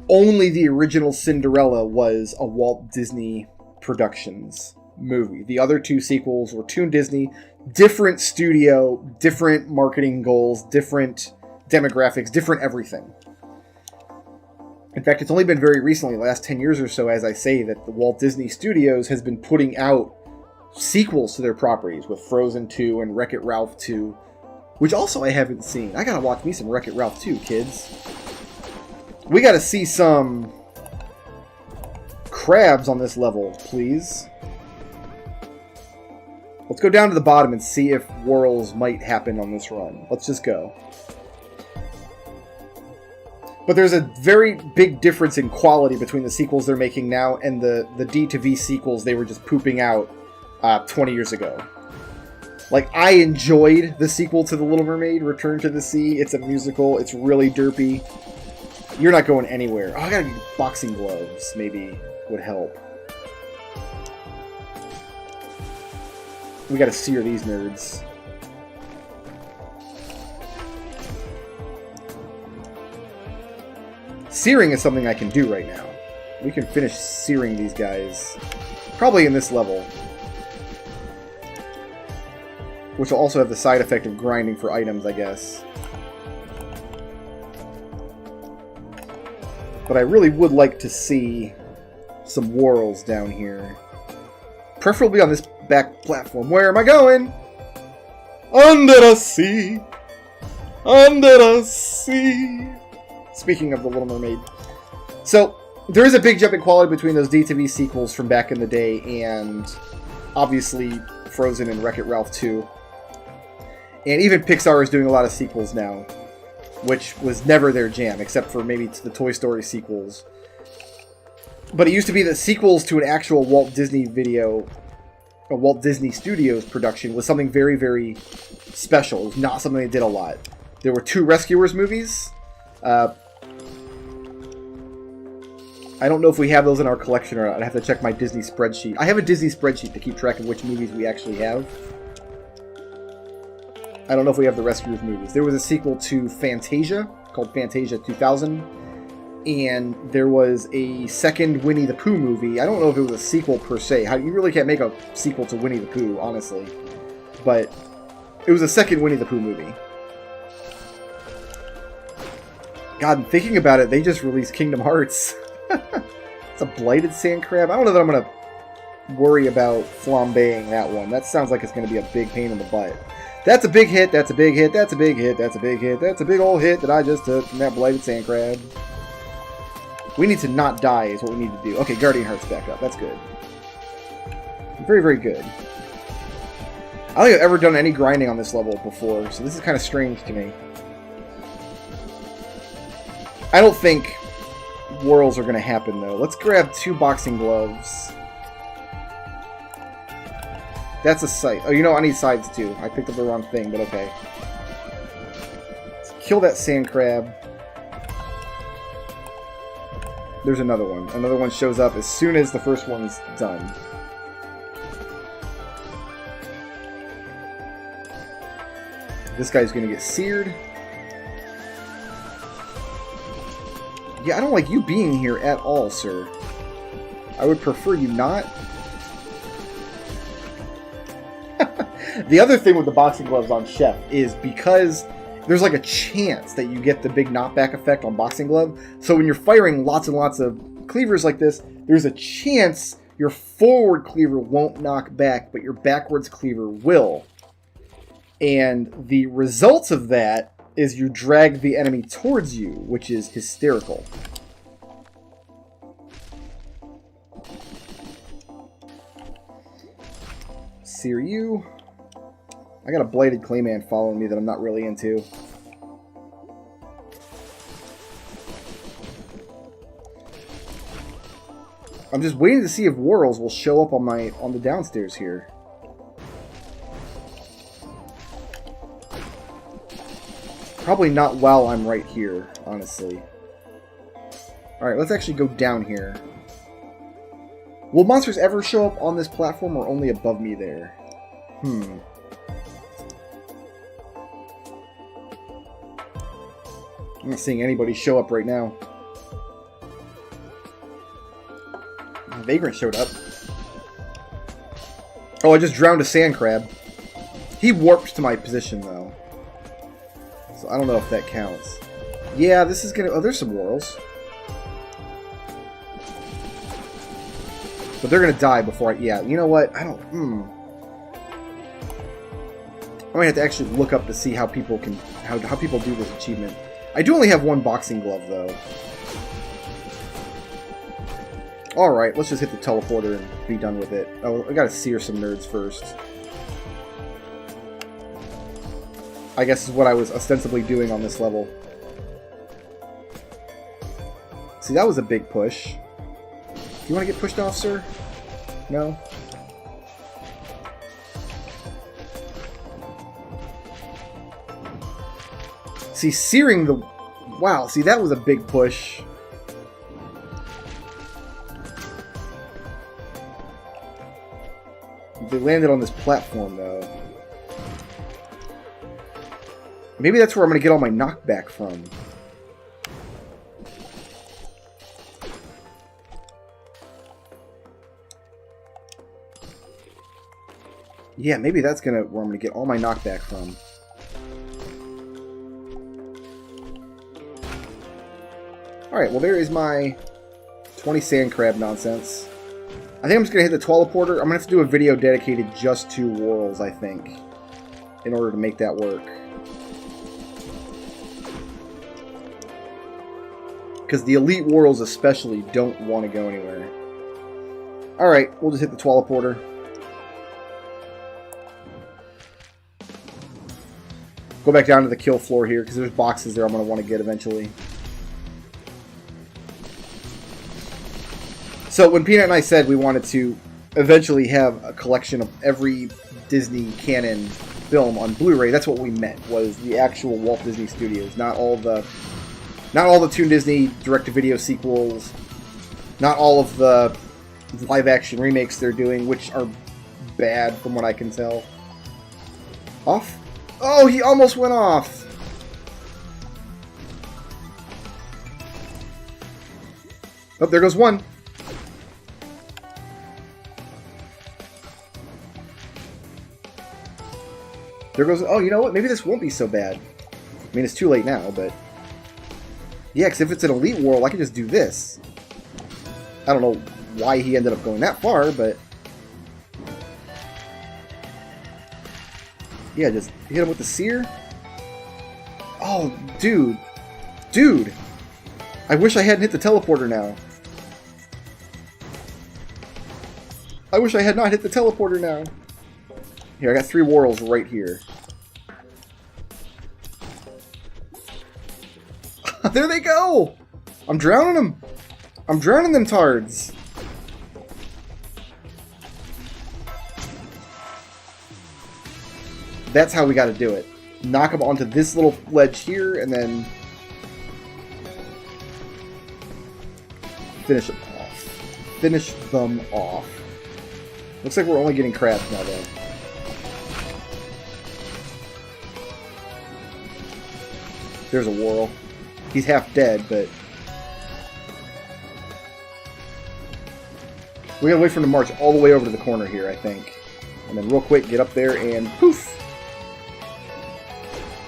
only the original Cinderella was a Walt Disney Productions movie. The other 2 sequels were Toon Disney, different studio, different marketing goals, different demographics, different everything. In fact, it's only been very recently, the last 10 years or so, as I say, that the Walt Disney Studios has been putting out sequels to their properties with Frozen 2 and Wreck-It Ralph 2, which also I haven't seen. I gotta watch me some Wreck-It Ralph 2, kids. We gotta see some crabs on this level, please. Let's go down to the bottom and see if whirls might happen on this run. Let's just go. But there's a very big difference in quality between the sequels they're making now and the D-to-V sequels they were just pooping out 20 years ago. Like, I enjoyed the sequel to The Little Mermaid, Return to the Sea. It's a musical. It's really derpy. You're not going anywhere. Oh, I gotta get boxing gloves. Maybe would help. We gotta sear these nerds. Searing is something I can do right now. We can finish searing these guys. Probably in this level. Which will also have the side effect of grinding for items, I guess. But I really would like to see some whorls down here. Preferably on this back platform. Where am I going? Under the sea. Under the sea. Speaking of The Little Mermaid. So, there is a big jump in quality between those D-to-V sequels from back in the day and obviously Frozen and Wreck-It Ralph 2. And even Pixar is doing a lot of sequels now, which was never their jam, except for maybe the Toy Story sequels. But it used to be that sequels to an actual Walt Disney Walt Disney Studios production was something very, very special. It was not something they did a lot. There were 2 Rescuers movies. I don't know if we have those in our collection or not. I'd have to check my Disney spreadsheet. I have a Disney spreadsheet to keep track of which movies we actually have. I don't know if we have the Rescuers movies. There was a sequel to Fantasia called Fantasia 2000. And there was a second Winnie the Pooh movie. I don't know if it was a sequel per se. You really can't make a sequel to Winnie the Pooh, honestly. But it was a second Winnie the Pooh movie. God, thinking about it, they just released Kingdom Hearts. It's a blighted sand crab. I don't know that I'm going to worry about flambeing that one. That sounds like it's going to be a big pain in the butt. That's a big hit, that's a big hit, that's a big hit, that's a big hit, that's a big old hit that I just took from that blighted sand crab. We need to not die is what we need to do. Okay, Guardian Heart's back up. That's good. Very, very good. I don't think I've ever done any grinding on this level before, so this is kind of strange to me. I don't think whirls are going to happen, though. Let's grab 2 boxing gloves. That's a sight. Oh, you know, I need sides, too. I picked up the wrong thing, but okay. Let's kill that sand crab. There's another one. Another one shows up as soon as the first one's done. This guy's going to get seared. Yeah, I don't like you being here at all, sir. I would prefer you not. The other thing with the boxing gloves on Chef is because there's like a chance that you get the big knockback effect on boxing glove. So when you're firing lots and lots of cleavers like this, there's a chance your forward cleaver won't knock back, but your backwards cleaver will. And the result of that is you drag the enemy towards you, which is hysterical. Sear you. I got a Blighted Clay Man following me that I'm not really into. I'm just waiting to see if Whirls will show up on the downstairs here. Probably not while I'm right here, honestly. Alright, let's actually go down here. Will monsters ever show up on this platform or only above me there? I'm not seeing anybody show up right now. Vagrant showed up. Oh, I just drowned a sand crab. He warped to my position, though. So I don't know if that counts. Yeah, this is gonna... Oh, there's some Whirls. But they're gonna die before I... Yeah, you know what? I don't... I might have to actually look up to see how people can... How people do this achievement. I do only have 1 boxing glove, though. Alright, let's just hit the teleporter and be done with it. Oh, I gotta sear some nerds first. I guess is what I was ostensibly doing on this level. See, that was a big push. You want to get pushed off, sir? No? See, searing the... Wow, see, that was a big push. They landed on this platform, though. Maybe that's where I'm going to get all my knockback from. Yeah, maybe that's where I'm going to get all my knockback from. Alright, well there is my 20 sand crab nonsense. I think I'm just going to hit the teleporter. I'm going to have to do a video dedicated just to Whirls, I think, in order to make that work. Because the elite Whirls especially don't want to go anywhere. Alright, we'll just hit the teleporter. Go back down to the kill floor here, because there's boxes there I'm going to want to get eventually. So when Peanut and I said we wanted to eventually have a collection of every Disney canon film on Blu-ray, that's what we meant, was the actual Walt Disney Studios, not all the Toon Disney direct-to-video sequels, not all of the live-action remakes they're doing, which are bad from what I can tell. Off? Oh, he almost went off! Oh, there goes one. There goes... Oh, you know what? Maybe this won't be so bad. I mean, it's too late now, but... Yeah, because if it's an elite world, I can just do this. I don't know why he ended up going that far, but... Yeah, just hit him with the sear. Oh, dude. Dude! I wish I hadn't hit the teleporter now. I wish I had not hit the teleporter now. Here, I got 3 whorls right here. There they go! I'm drowning them! I'm drowning them tards! That's how we gotta do it. Knock them onto this little ledge here, and then... finish them off. Finish them off. Looks like we're only getting crabs now, though. There's a whorl. He's half dead, but... we gotta wait for him to march all the way over to the corner here, I think. And then real quick, get up there and poof!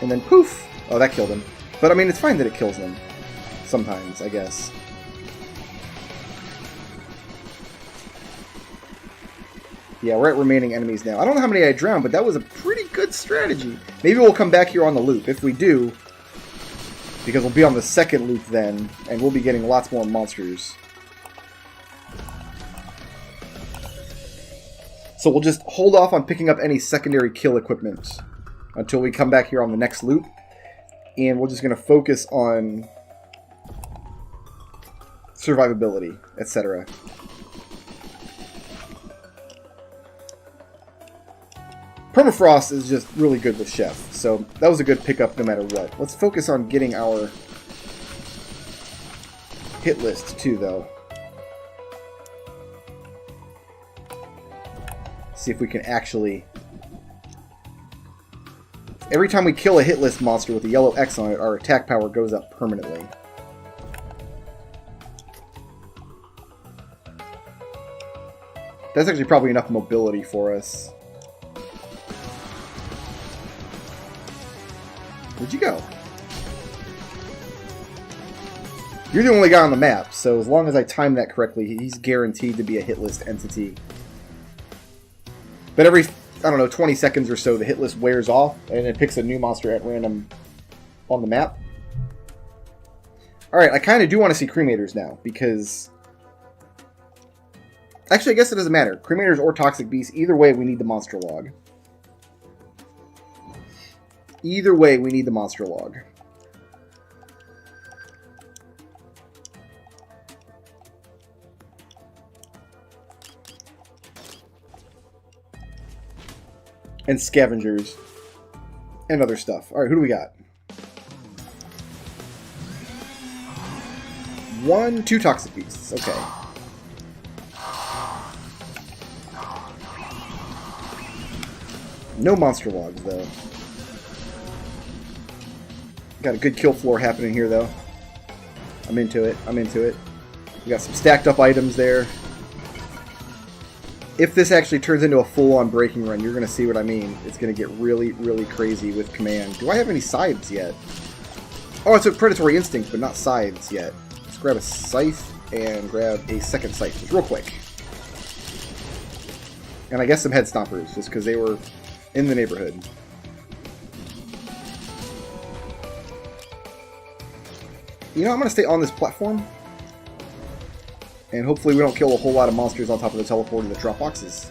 And then poof! Oh, that killed him. But I mean, it's fine that it kills them. Sometimes, I guess. Yeah, we're at remaining enemies now. I don't know how many I drowned, but that was a pretty good strategy. Maybe we'll come back here on the loop. If we do, because we'll be on the second loop then, and we'll be getting lots more monsters. So we'll just hold off on picking up any secondary kill equipment until we come back here on the next loop. And we're just going to focus on survivability, etc. Permafrost is just really good with Chef, so that was a good pickup no matter what. Let's focus on getting our hit list too, though. See if we can actually... every time we kill a hit list monster with a yellow X on it, our attack power goes up permanently. That's actually probably enough mobility for us. Where'd you go? You're the only guy on the map, so as long as I time that correctly, he's guaranteed to be a hit list entity. But every, I don't know, 20 seconds or so, the hit list wears off, and it picks a new monster at random on the map. Alright, I kind of do want to see Cremators now, because... actually, I guess it doesn't matter. Cremators or Toxic Beasts, either way, we need the monster log. Either way, we need the monster log. And scavengers. And other stuff. Alright, who do we got? 1, 2 Toxic Beasts. Okay. No monster logs, though. Got a good kill floor happening here, though. I'm into it. I'm into it. We got some stacked up items there. If this actually turns into a full-on breaking run, you're going to see what I mean. It's going to get really, really crazy with command. Do I have any scythes yet? Oh, it's a Predatory Instinct, but not scythes yet. Let's grab a scythe and grab a second scythe, just real quick. And I guess some head stompers, just because they were in the neighborhood. You know, I'm going to stay on this platform. And hopefully we don't kill a whole lot of monsters on top of the teleporter that drop boxes.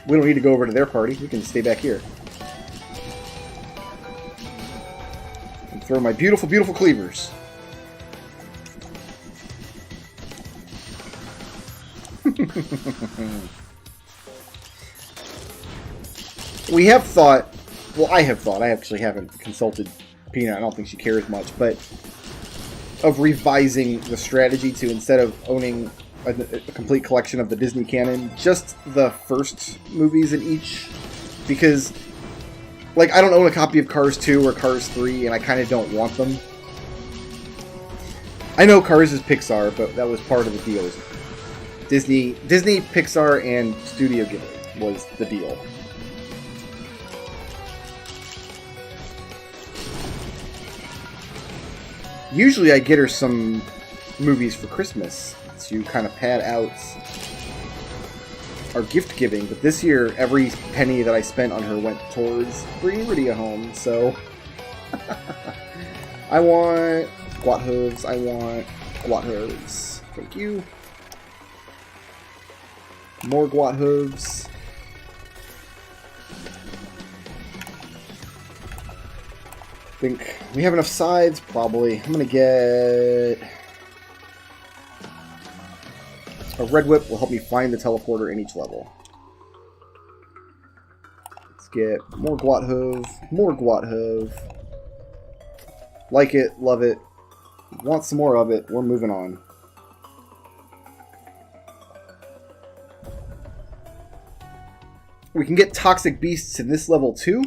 We don't need to go over to their party. We can stay back here. And throw my beautiful, beautiful cleavers. We have thought... well, I have thought. I actually haven't consulted Peanut. I don't think she cares much, but of revising the strategy to, instead of owning a complete collection of the Disney canon, just the first movies in each. Because, like, I don't own a copy of Cars 2 or Cars 3, and I kind of don't want them. I know Cars is Pixar, but that was part of the deal. Disney, Pixar, and Studio Ghibli was the deal. Usually I get her some movies for Christmas to kind of pad out our gift giving, but this year every penny that I spent on her went towards bringing Rydia home, so I want Gwot Hooves, I want Gwot Hooves. Thank you. More Gwot Hooves. Think we have enough sides? Probably. I'm gonna get a Red Whip will help me find the teleporter in each level. Let's get more Gwot Hoove, more Gwot Hoove. Like it, love it, want some more of it, we're moving on. We can get Toxic Beasts in this level too,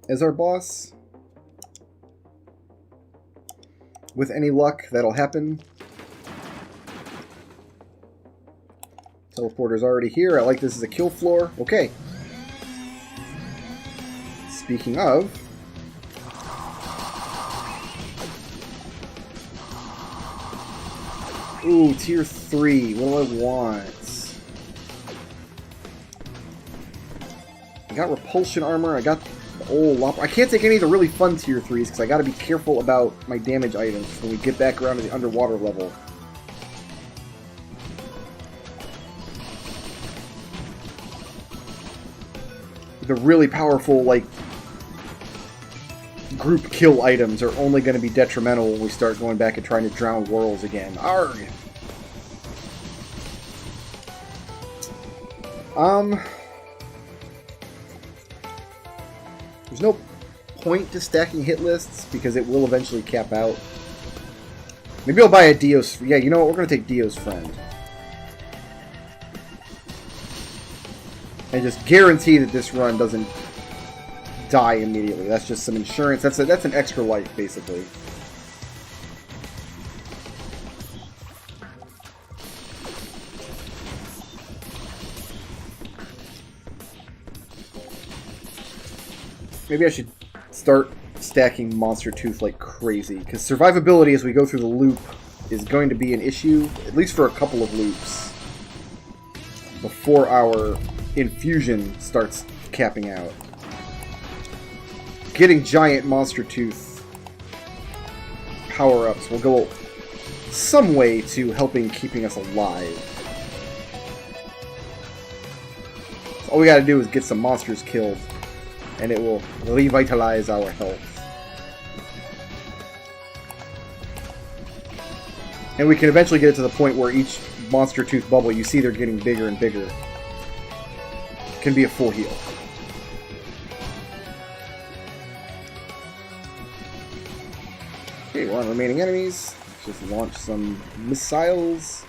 as our boss. With any luck, that'll happen. Teleporter's already here. I like this as a kill floor. Okay. Speaking of... Ooh, tier 3. What do I want? I got repulsion armor. I got the old lop. I can't take any of the really fun tier 3s because I got to be careful about my damage items when we get back around to the underwater level. The really powerful, like, group kill items are only going to be detrimental when we start going back and trying to drown worlds again. Arrgh! There's no point to stacking hit lists because it will eventually cap out. Maybe I'll buy a Dio's... Yeah, you know what? We're going to take Dio's Friend. And just guarantee that this run doesn't die immediately. That's just some insurance. That's an extra life, basically. Maybe I should start stacking Monster Tooth like crazy, because survivability as we go through the loop is going to be an issue, at least for a couple of loops, before our infusion starts capping out. Getting giant Monster Tooth power-ups will go some way to helping keeping us alive. So all we gotta do is get some monsters killed, and it will revitalize our health. And we can eventually get it to the point where each Monster Tooth bubble, you see they're getting bigger and bigger. Can be a full heal. Okay, we're on remaining enemies. Let's just launch some missiles.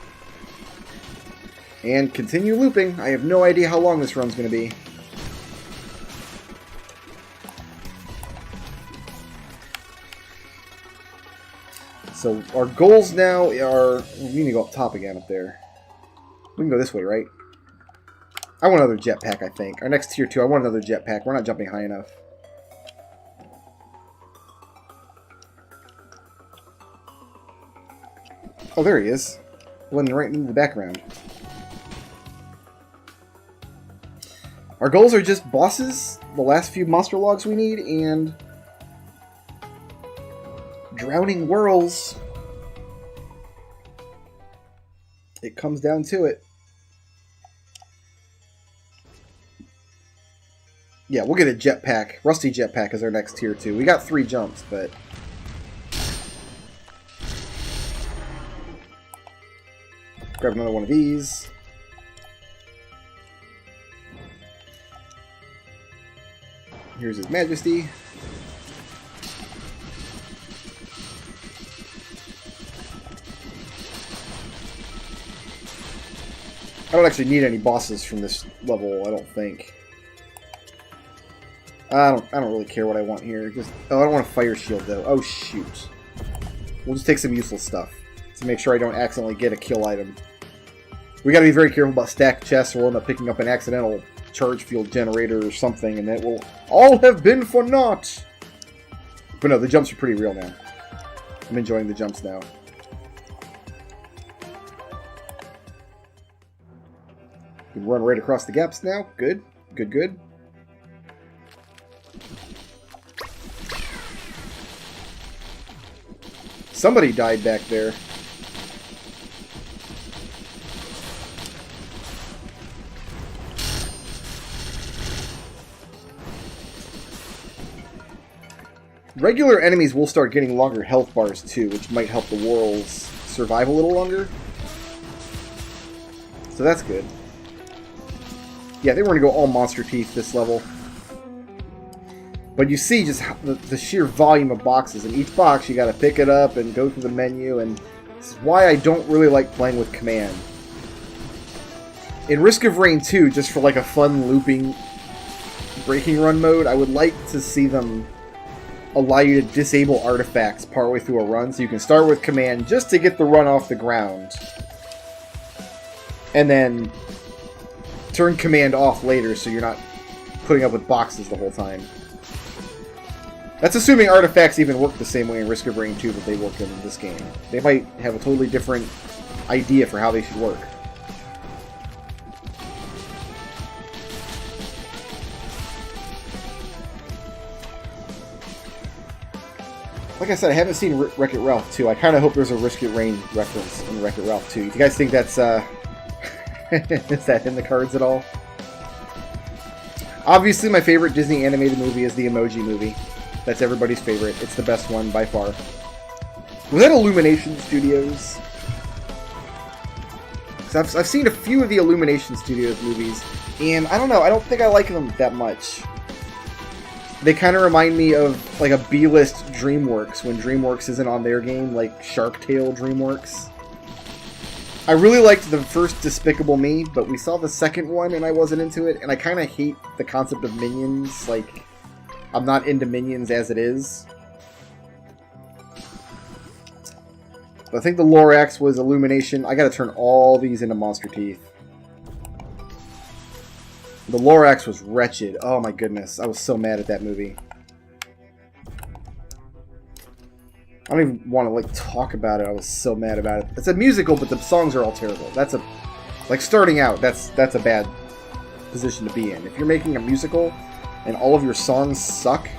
And continue looping. I have no idea how long this run's going to be. So our goals now are... We need to go up top again up there. We can go this way, right? I want another jetpack, I think. Our next tier 2, I want another jetpack. We're not jumping high enough. Oh, there he is. Blending right into the background. Our goals are just bosses, the last few monster logs we need, and... drowning whirls. It comes down to it. Yeah, we'll get a jetpack. Rusty jetpack is our next tier 2. We got 3 jumps, but... Grab another one of these. Here's His Majesty. I don't actually need any bosses from this level, I don't think. I don't really care what I want here. Just I don't want a fire shield though. Oh shoot. We'll just take some useless stuff to make sure I don't accidentally get a kill item. We gotta be very careful about stacked chests or we'll end up picking up an accidental charge field generator or something and it will all have been for naught. But no, the jumps are pretty real now. I'm enjoying the jumps now. We can run right across the gaps now. Good. Good, good. Somebody died back there. Regular enemies will start getting longer health bars too, which might help the Whorls survive a little longer. So that's good. Yeah, they were going to go all Monster Teeth this level. But you see just how the sheer volume of boxes. In each box, you got to pick it up and go through the menu, and this is why I don't really like playing with command. In Risk of Rain 2, just for like a fun looping breaking run mode, I would like to see them allow you to disable artifacts partway through a run, so you can start with command just to get the run off the ground. And then turn command off later so you're not putting up with boxes the whole time. That's assuming artifacts even work the same way in Risk of Rain 2 that they work in this game. They might have a totally different idea for how they should work. Like I said, I haven't seen Wreck-It Ralph 2. I kind of hope there's a Risk It Rain reference in Wreck-It Ralph 2. Do you guys think that's, is that in the cards at all? Obviously, my favorite Disney animated movie is the Emoji Movie. That's everybody's favorite. It's the best one by far. Was that Illumination Studios? Because I've seen a few of the Illumination Studios movies, and I don't know, I don't think I like them that much. They kind of remind me of like a B-list DreamWorks when DreamWorks isn't on their game, like Shark Tale DreamWorks. I really liked the first Despicable Me, but we saw the second one and I wasn't into it, and I kind of hate the concept of Minions. Like, I'm not into Minions as it is. But I think the Lorax was Illumination. I gotta turn all these into Monster Teeth. The Lorax was wretched. Oh my goodness. I was so mad at that movie. I don't even want to like talk about it. I was so mad about it. It's a musical, but the songs are all terrible. That's a... Like, starting out, that's a bad position to be in. If you're making a musical and all of your songs suck,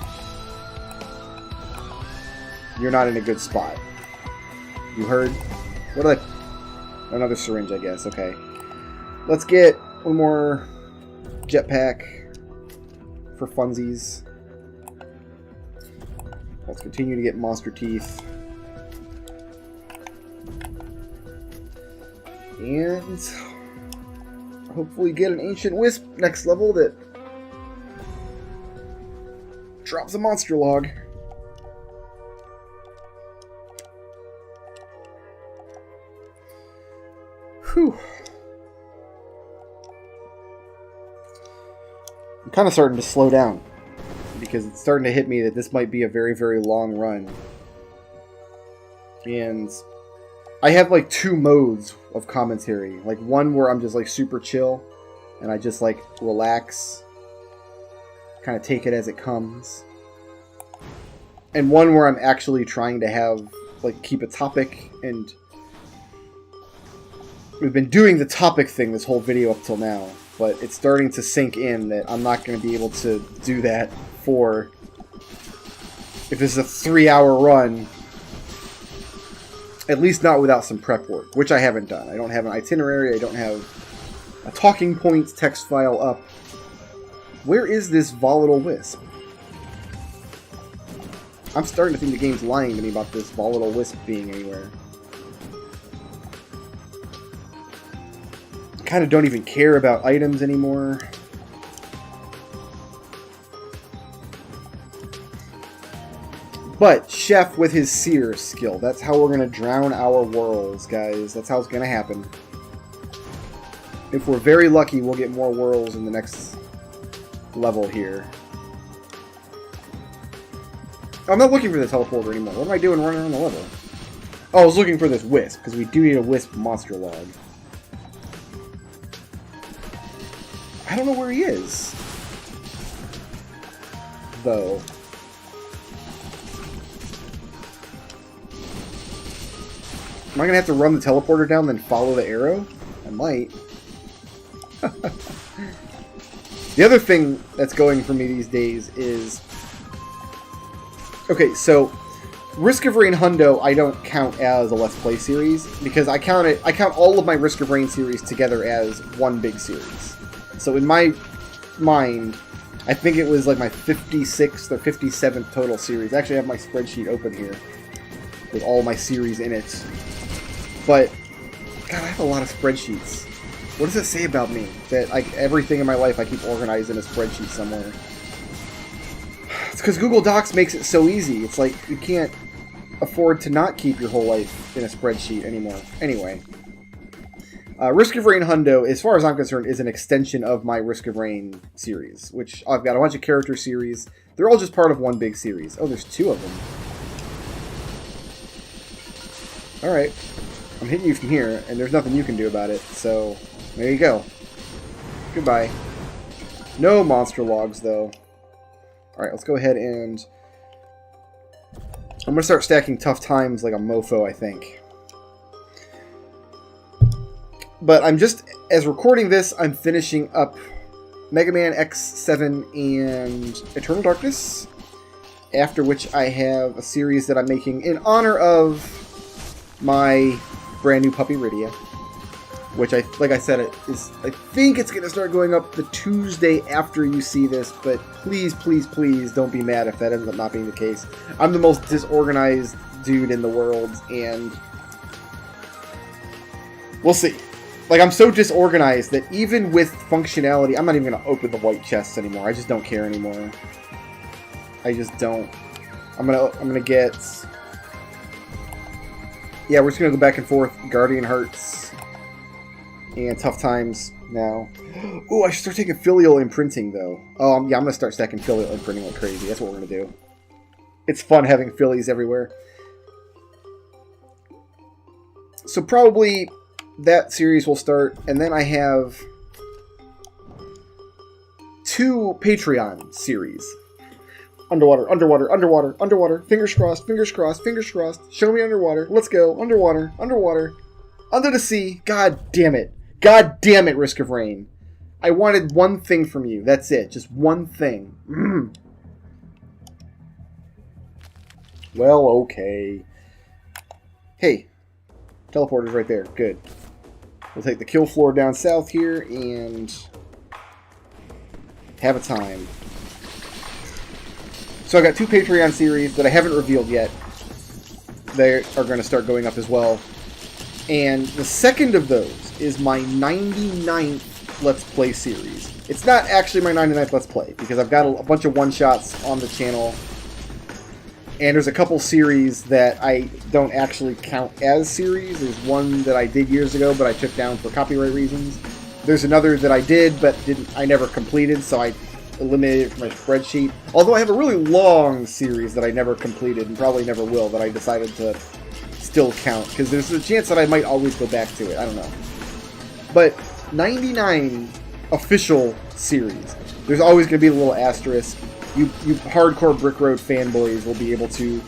you're not in a good spot. You heard? What did I... Another syringe, I guess. Okay. Let's get one more jetpack for funsies. Let's continue to get Monster Teeth. And hopefully get an Ancient Wisp next level that drops a monster log. Whew. I'm kind of starting to slow down, because it's starting to hit me that this might be a very, very long run. And I have like two modes of commentary. Like one where I'm just like super chill, and I just like relax, kind of take it as it comes. And one where I'm actually trying to have, like, keep a topic, and we've been doing the topic thing this whole video up till now. But it's starting to sink in that I'm not going to be able to do that for... If this is a 3-hour run, at least not without some prep work, which I haven't done. I don't have an itinerary, I don't have a talking points text file up. Where is this volatile wisp? I'm starting to think the game's lying to me about this volatile wisp being anywhere. Kind of don't even care about items anymore. But Chef with his seer skill, that's how we're going to drown our whirls, guys. That's how it's going to happen. If we're very lucky, we'll get more whirls in the next level here. I'm not looking for the teleporter anymore. What am I doing running around the level? Oh, I was looking for this wisp, because we do need a wisp monster log. I don't know where he is, though. Am I going to have to run the teleporter down, then follow the arrow? I might. The other thing that's going for me these days is... Okay, so Risk of Rain Hundo I don't count as a Let's Play series, because I count all of my Risk of Rain series together as one big series. So in my mind, I think it was like my 56th or 57th total series. I actually have my spreadsheet open here with all my series in it. But, God, I have a lot of spreadsheets. What does it say about me? That everything in my life I keep organized in a spreadsheet somewhere. It's because Google Docs makes it so easy. It's like you can't afford to not keep your whole life in a spreadsheet anymore. Anyway. Risk of Rain Hundo, as far as I'm concerned, is an extension of my Risk of Rain series, which I've got a bunch of character series. They're all just part of one big series. Oh, there's 2 of them. Alright. I'm hitting you from here, and there's nothing you can do about it, so there you go. Goodbye. No monster logs, though. Alright, let's go ahead and... I'm going to start stacking tough times like a mofo, I think. But I'm just... As recording this, I'm finishing up Mega Man X7 and Eternal Darkness. After which I have a series that I'm making in honor of my brand new puppy Rydia. Which, like I said, I think it's going to start going up the Tuesday after you see this, but please, please, please don't be mad if that ends up not being the case. I'm the most disorganized dude in the world, and we'll see. Like, I'm so disorganized that even with functionality, I'm not even going to open the white chests anymore. I just don't care anymore. I just don't. I'm gonna get... Yeah, we're just going to go back and forth. Guardian Hearts. And Tough Times now. Ooh, I should start taking filial imprinting, though. Oh, yeah, I'm going to start stacking filial imprinting like crazy. That's what we're going to do. It's fun having fillies everywhere. So probably that series will start. And then I have 2 Patreon series. Underwater, underwater, underwater, underwater. Fingers crossed, fingers crossed, fingers crossed. Show me underwater. Let's go. Underwater, underwater. Under the sea. God damn it. God damn it, Risk of Rain. I wanted one thing from you. That's it. Just one thing. Well, okay. Hey. Teleporter's right there. Good. We'll take the kill floor down south here and have a time. So I got 2 Patreon series that I haven't revealed yet. They are going to start going up as well. And the second of those is my 99th Let's Play series. It's not actually my 99th Let's Play, because I've got a bunch of one-shots on the channel. And there's a couple series that I don't actually count as series. There's one that I did years ago, but I took down for copyright reasons. There's another that I did, but I never completed, so I eliminated it from my spreadsheet. Although I have a really long series that I never completed, and probably never will, that I decided to still count, because there's a chance that I might always go back to it. I don't know. But 99 official series. There's always going to be a little asterisk. You hardcore Brickroad fanboys will be able to...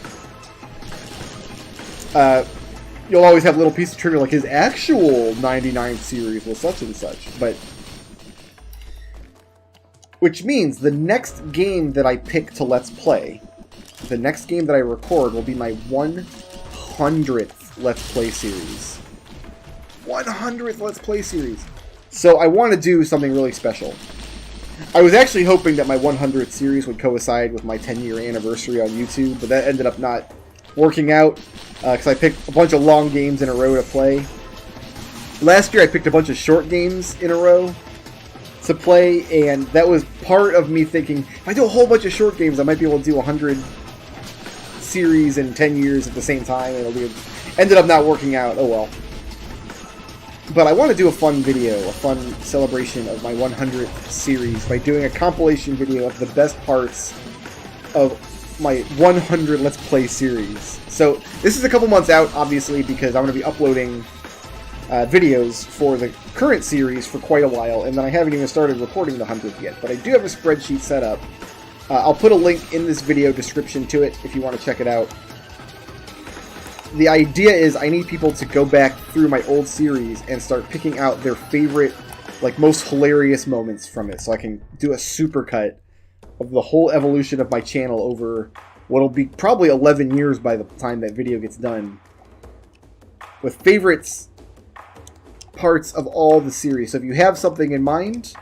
you'll always have a little piece of trivia like his actual 99th series was such and such. But... Which means the next game that I pick to Let's Play, the next game that I record will be my 100th Let's Play series. 100th Let's Play series. So I want to do something really special. I was actually hoping that my 100th series would coincide with my 10-year anniversary on YouTube, but that ended up not working out because I picked a bunch of long games in a row to play. Last year I picked a bunch of short games in a row to play, and that was part of me thinking, if I do a whole bunch of short games, I might be able to do 100 series in 10 years at the same time. Ended up not working out. Oh well. But I want to do a fun video, a fun celebration of my 100th series by doing a compilation video of the best parts of my 100 Let's Play series. So this is a couple months out, obviously, because I'm going to be uploading videos for the current series for quite a while, and then I haven't even started recording the 100th yet. But I do have a spreadsheet set up. I'll put a link in this video description to it if you want to check it out. the idea is I need people to go back through my old series and start picking out their favorite, like, most hilarious moments from it, so I can do a supercut of the whole evolution of my channel over what'll be probably 11 years by the time that video gets done, with favorites parts of all the series. So if you have something in mind,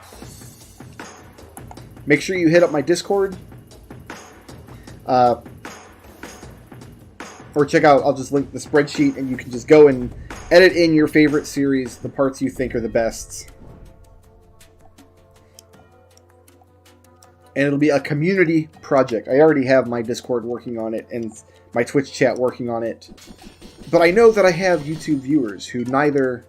make sure you hit up my Discord, or check out, I'll just link the spreadsheet, and you can just go and edit in your favorite series, the parts you think are the best. And it'll be a community project. I already have my Discord working on it, and my Twitch chat working on it. But I know that I have YouTube viewers who neither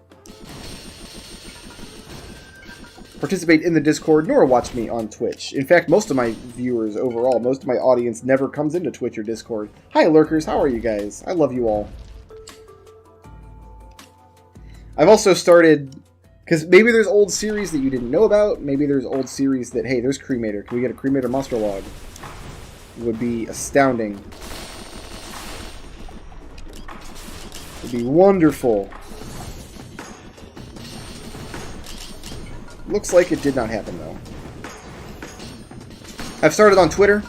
participate in the Discord nor watch me on Twitch. In fact, most of my viewers overall, most of my audience never comes into Twitch or Discord. Hi, lurkers. How are you guys? I love you all. I've also started, because maybe there's old series that you didn't know about. Maybe there's old series that, hey, there's Cremator. Can we get a Cremator monster log? It would be astounding. It would be wonderful. Looks like it did not happen, though. I've started on Twitter.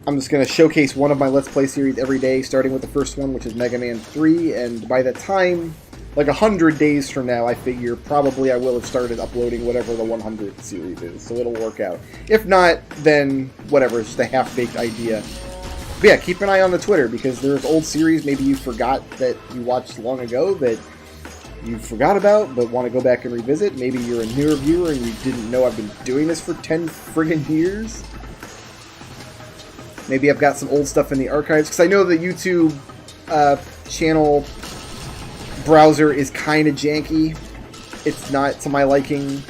I'm just going to showcase one of my Let's Play series every day, starting with the first one, which is Mega Man 3, and by the time, like 100 days from now, I figure probably I will have started uploading whatever the 100th series is, so it'll work out. If not, then whatever, it's just a half-baked idea. But yeah, keep an eye on the Twitter, because there's old series maybe you forgot that you watched long ago that you forgot about, but want to go back and revisit. Maybe you're a newer viewer and you didn't know I've been doing this for 10 friggin' years. Maybe I've got some old stuff in the archives, because I know the YouTube channel browser is kind of janky. It's not to my liking,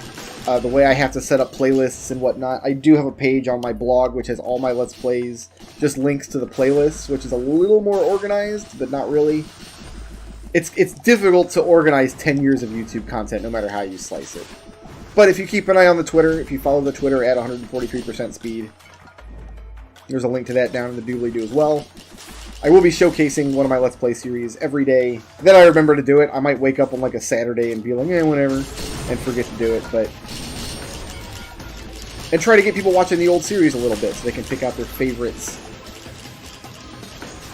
the way I have to set up playlists and whatnot. I do have a page on my blog which has all my Let's Plays, just links to the playlists, which is a little more organized, but not really. It's difficult to organize 10 years of YouTube content, no matter how you slice it. But if you keep an eye on the Twitter, if you follow the Twitter at 143% speed, there's a link to that down in the doobly-doo as well. I will be showcasing one of my Let's Play series every day that I remember to do it. I might wake up on like a Saturday and be like, eh, whatever, and forget to do it, but... And try to get people watching the old series a little bit so they can pick out their favorites.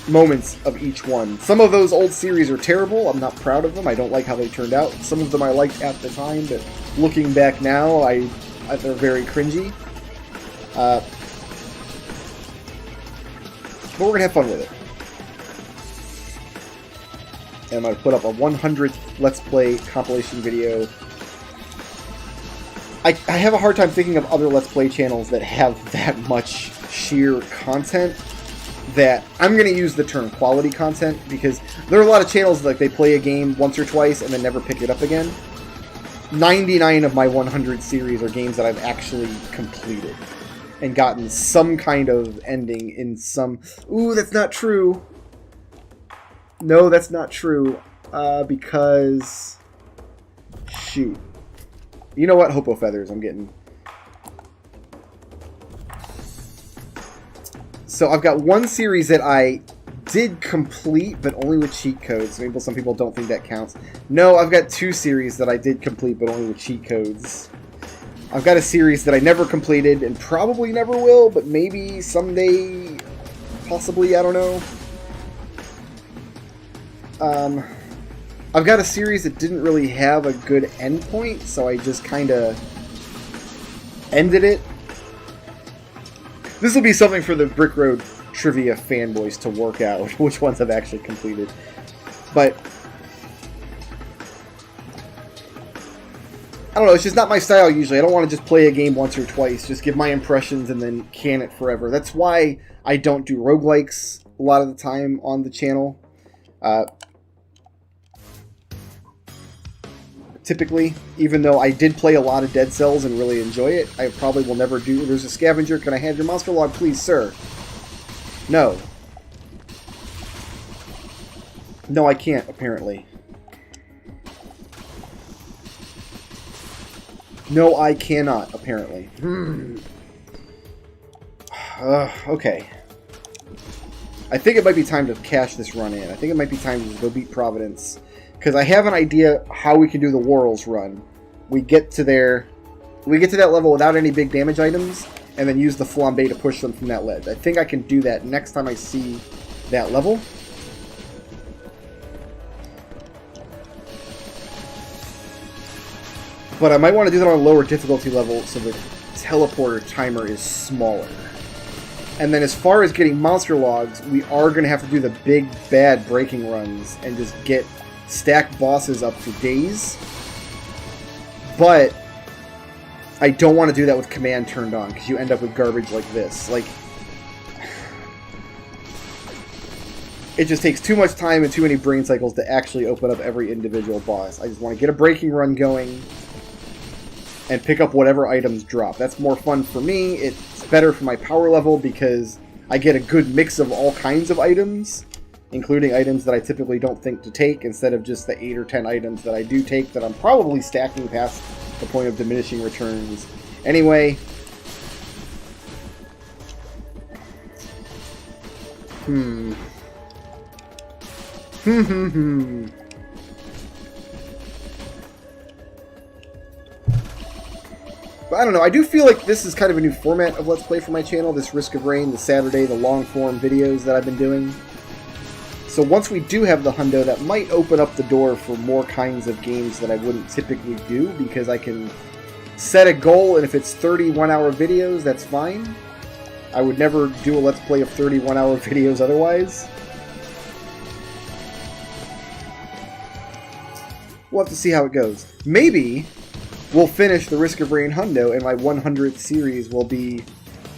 Moments of each one. Some of those old series are terrible. I'm not proud of them. I don't like how they turned out. Some of them I liked at the time, but looking back now, they're very cringy. But we're going to have fun with it. And I'm going to put up a 100th Let's Play compilation video. I have a hard time thinking of other Let's Play channels that have that much sheer content, that I'm going to use the term quality content, because there are a lot of channels that, like, they play a game once or twice and then never pick it up again. 99 of my 100 series are games that I've actually completed and gotten some kind of ending in some... Ooh, that's not true. No, that's not true. Because... Shoot. You know what? Hopo feathers I'm getting. So I've got one series that I did complete, but only with cheat codes. Maybe some people don't think that counts. No, I've got two series that I did complete, but only with cheat codes. I've got a series that I never completed, and probably never will, but maybe someday, possibly, I don't know. I've got a series that didn't really have a good endpoint, so I just kind of ended it. This will be something for the Brickroad trivia fanboys to work out, which ones I've actually completed. But I don't know, it's just not my style usually. I don't want to just play a game once or twice, just give my impressions and then can it forever. That's why I don't do roguelikes a lot of the time on the channel. Typically, even though I did play a lot of Dead Cells and really enjoy it, I probably will never do... There's a scavenger, can I have your monster log, please, sir? No. No, I can't, apparently. No, I cannot, apparently. Okay. I think it might be time to cash this run in. I think it might be time to go beat Providence. Because I have an idea how we can do the Worrels run. We get to that level without any big damage items, and then use the flambéd to push them from that ledge. I think I can do that next time I see that level. But I might want to do that on a lower difficulty level so the teleporter timer is smaller. And then as far as getting monster logs, we are going to have to do the big bad breaking runs and just get stacked bosses up for days. But I don't want to do that with command turned on, because you end up with garbage like this. Like, it just takes too much time and too many brain cycles to actually open up every individual boss. I just want to get a breaking run going and pick up whatever items drop. That's more fun for me. It's better for my power level because I get a good mix of all kinds of items, including items that I typically don't think to take, instead of just the 8 or 10 items that I do take that I'm probably stacking past the point of diminishing returns. Anyway. But I don't know, I do feel like this is kind of a new format of Let's Play for my channel, this Risk of Rain, the Saturday, the long-form videos that I've been doing. So once we do have the hundo, that might open up the door for more kinds of games that I wouldn't typically do, because I can set a goal, and if it's 31-hour videos, that's fine. I would never do a Let's Play of 31-hour videos otherwise. We'll have to see how it goes. Maybe we'll finish the Risk of Rain hundo, and my 100th series will be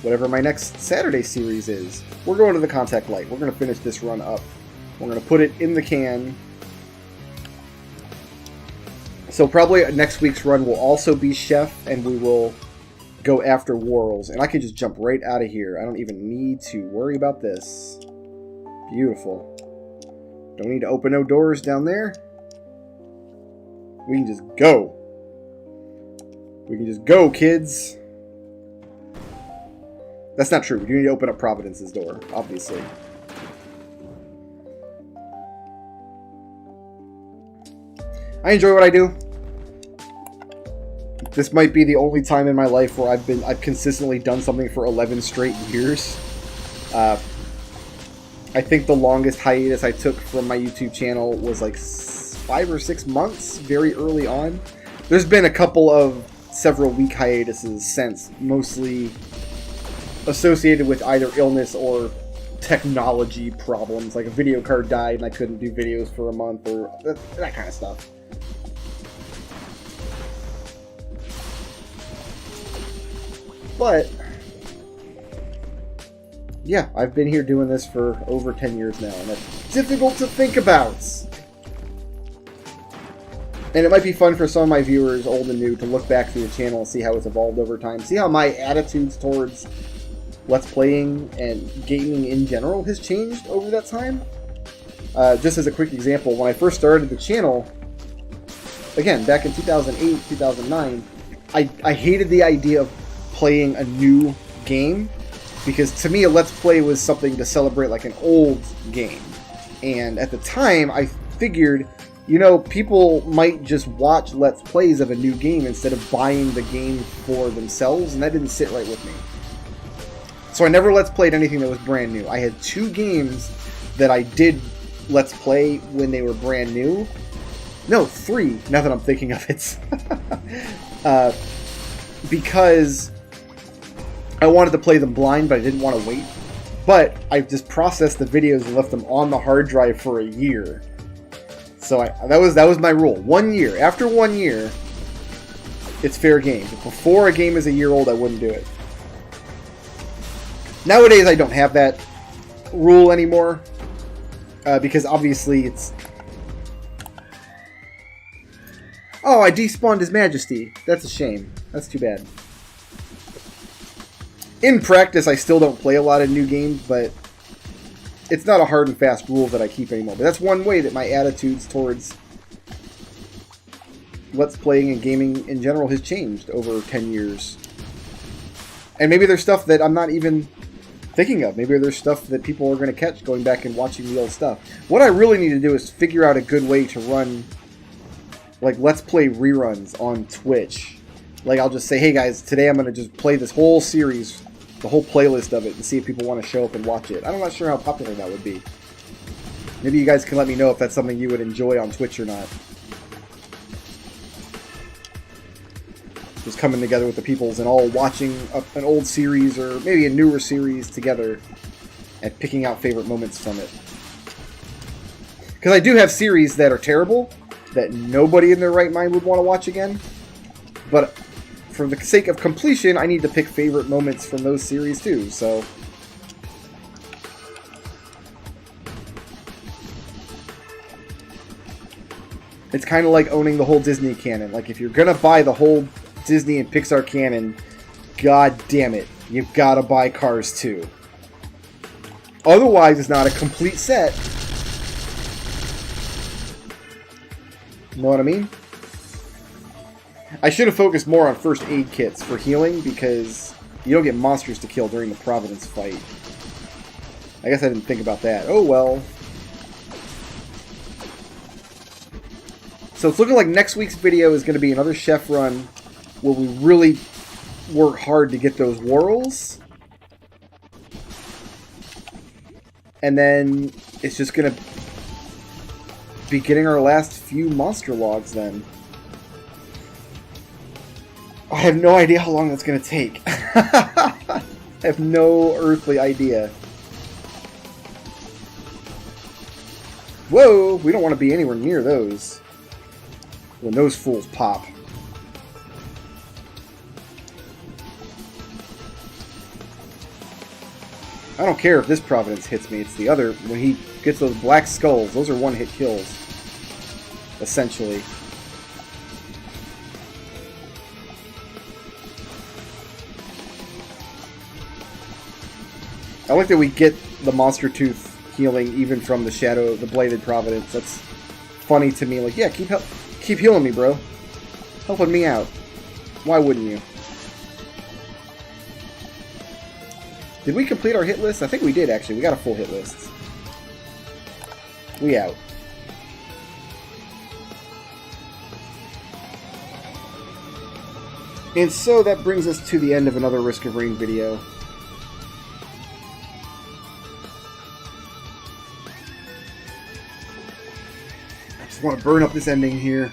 whatever my next Saturday series is. We're going to the Contact Light. We're going to finish this run up. We're going to put it in the can. So probably next week's run will also be Chef, and we will go after Worrels. And I can just jump right out of here. I don't even need to worry about this. Beautiful. Don't need to open no doors down there. We can just go. We can just go, kids. That's not true. We do need to open up Providence's door, obviously. I enjoy what I do. This might be the only time in my life where I've consistently done something for 11 straight years. I think the longest hiatus I took from my YouTube channel was like 5 or 6 months, very early on. There's been a couple of several week hiatuses since, mostly associated with either illness or technology problems, like a video card died and I couldn't do videos for a month, or that kind of stuff. But yeah, I've been here doing this for over 10 years now, and that's difficult to think about. And it might be fun for some of my viewers, old and new, to look back through the channel and see how it's evolved over time. See how my attitudes towards Let's Playing and gaming in general has changed over that time. Just as a quick example, when I first started the channel, again, back in 2008, 2009, I hated the idea of playing a new game, because to me a Let's Play was something to celebrate like an old game. And at the time, I figured, you know, people might just watch Let's Plays of a new game instead of buying the game for themselves, and that didn't sit right with me. So I never Let's Played anything that was brand new. I had 2 games that I did Let's Play when they were brand new. No, 3, now that I'm thinking of it. Because I wanted to play them blind, but I didn't want to wait. But I just processed the videos and left them on the hard drive for a year. So that was my rule. 1 year. After 1 year, it's fair game. But before a game is a year old, I wouldn't do it. Nowadays, I don't have that rule anymore. Because obviously it's... Oh, I despawned His Majesty. That's a shame. That's too bad. In practice, I still don't play a lot of new games, but it's not a hard and fast rule that I keep anymore. But that's one way that my attitudes towards Let's Playing and gaming in general has changed over 10 years. And maybe there's stuff that I'm not even thinking of. Maybe there's stuff that people are going to catch going back and watching the old stuff. What I really need to do is figure out a good way to run, like, Let's Play reruns on Twitch. Like, I'll just say, hey guys, today I'm going to just play this whole series, the whole playlist of it, and see if people want to show up and watch it. I'm not sure how popular that would be. Maybe you guys can let me know if that's something you would enjoy on Twitch or not. Just coming together with the peoples and all watching an old series or maybe a newer series together and picking out favorite moments from it. Because I do have series that are terrible that nobody in their right mind would want to watch again. But for the sake of completion, I need to pick favorite moments from those series too, so... It's kind of like owning the whole Disney canon. Like, if you're going to buy the whole Disney and Pixar canon, god damn it, you've got to buy Cars 2. Otherwise, it's not a complete set. You know what I mean? I should have focused more on first aid kits for healing, because you don't get monsters to kill during the Providence fight. I guess I didn't think about that. Oh well. So it's looking like next week's video is going to be another chef run where we really work hard to get those whorls. And then it's just going to be getting our last few monster logs then. I have no idea how long that's going to take. I have no earthly idea. Whoa, we don't want to be anywhere near those. When those fools pop. I don't care if this Providence hits me, it's the other. When he gets those black skulls, those are one-hit kills. Essentially. I like that we get the Monster Tooth healing even from the Shadow, the Blighted Providence. That's funny to me. Like, yeah, keep healing me, bro. Helping me out. Why wouldn't you? Did we complete our hit list? I think we did, actually. We got a full hit list. We out. And so that brings us to the end of another Risk of Rain video. I just want to burn up this ending here.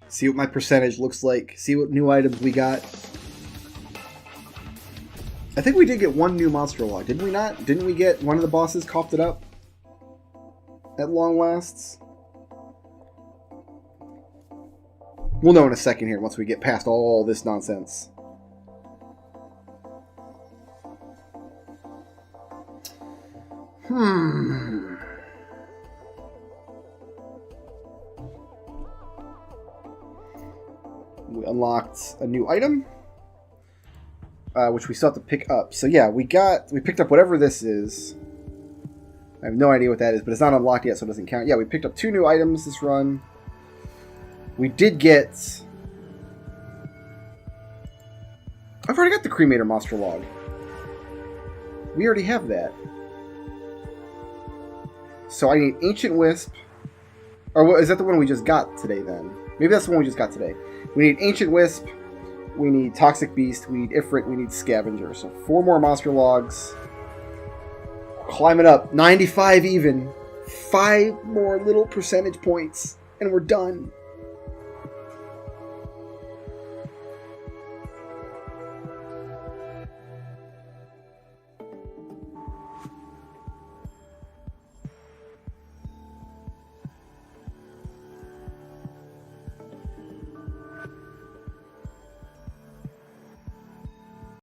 See what my percentage looks like. See what new items we got. I think we did get one new monster log, didn't we not? Didn't we get one of the bosses coughed it up? At long lasts? We'll know in a second here once we get past all this nonsense. We unlocked a new item. Which we still have to pick up. So yeah, we picked up whatever this is. I have no idea what that is, but it's not unlocked yet, so it doesn't count. Yeah, we picked up 2 new items this run. We did get... I've already got the Cremator Monster Log. We already have that. So I need Ancient Wisp. Or is that the one we just got today then? Maybe that's the one we just got today. We need Ancient Wisp. We need Toxic Beast, we need Ifrit, we need Scavenger. So 4 more monster logs. Climb it up. 95 even. 5 more little percentage points. And we're done.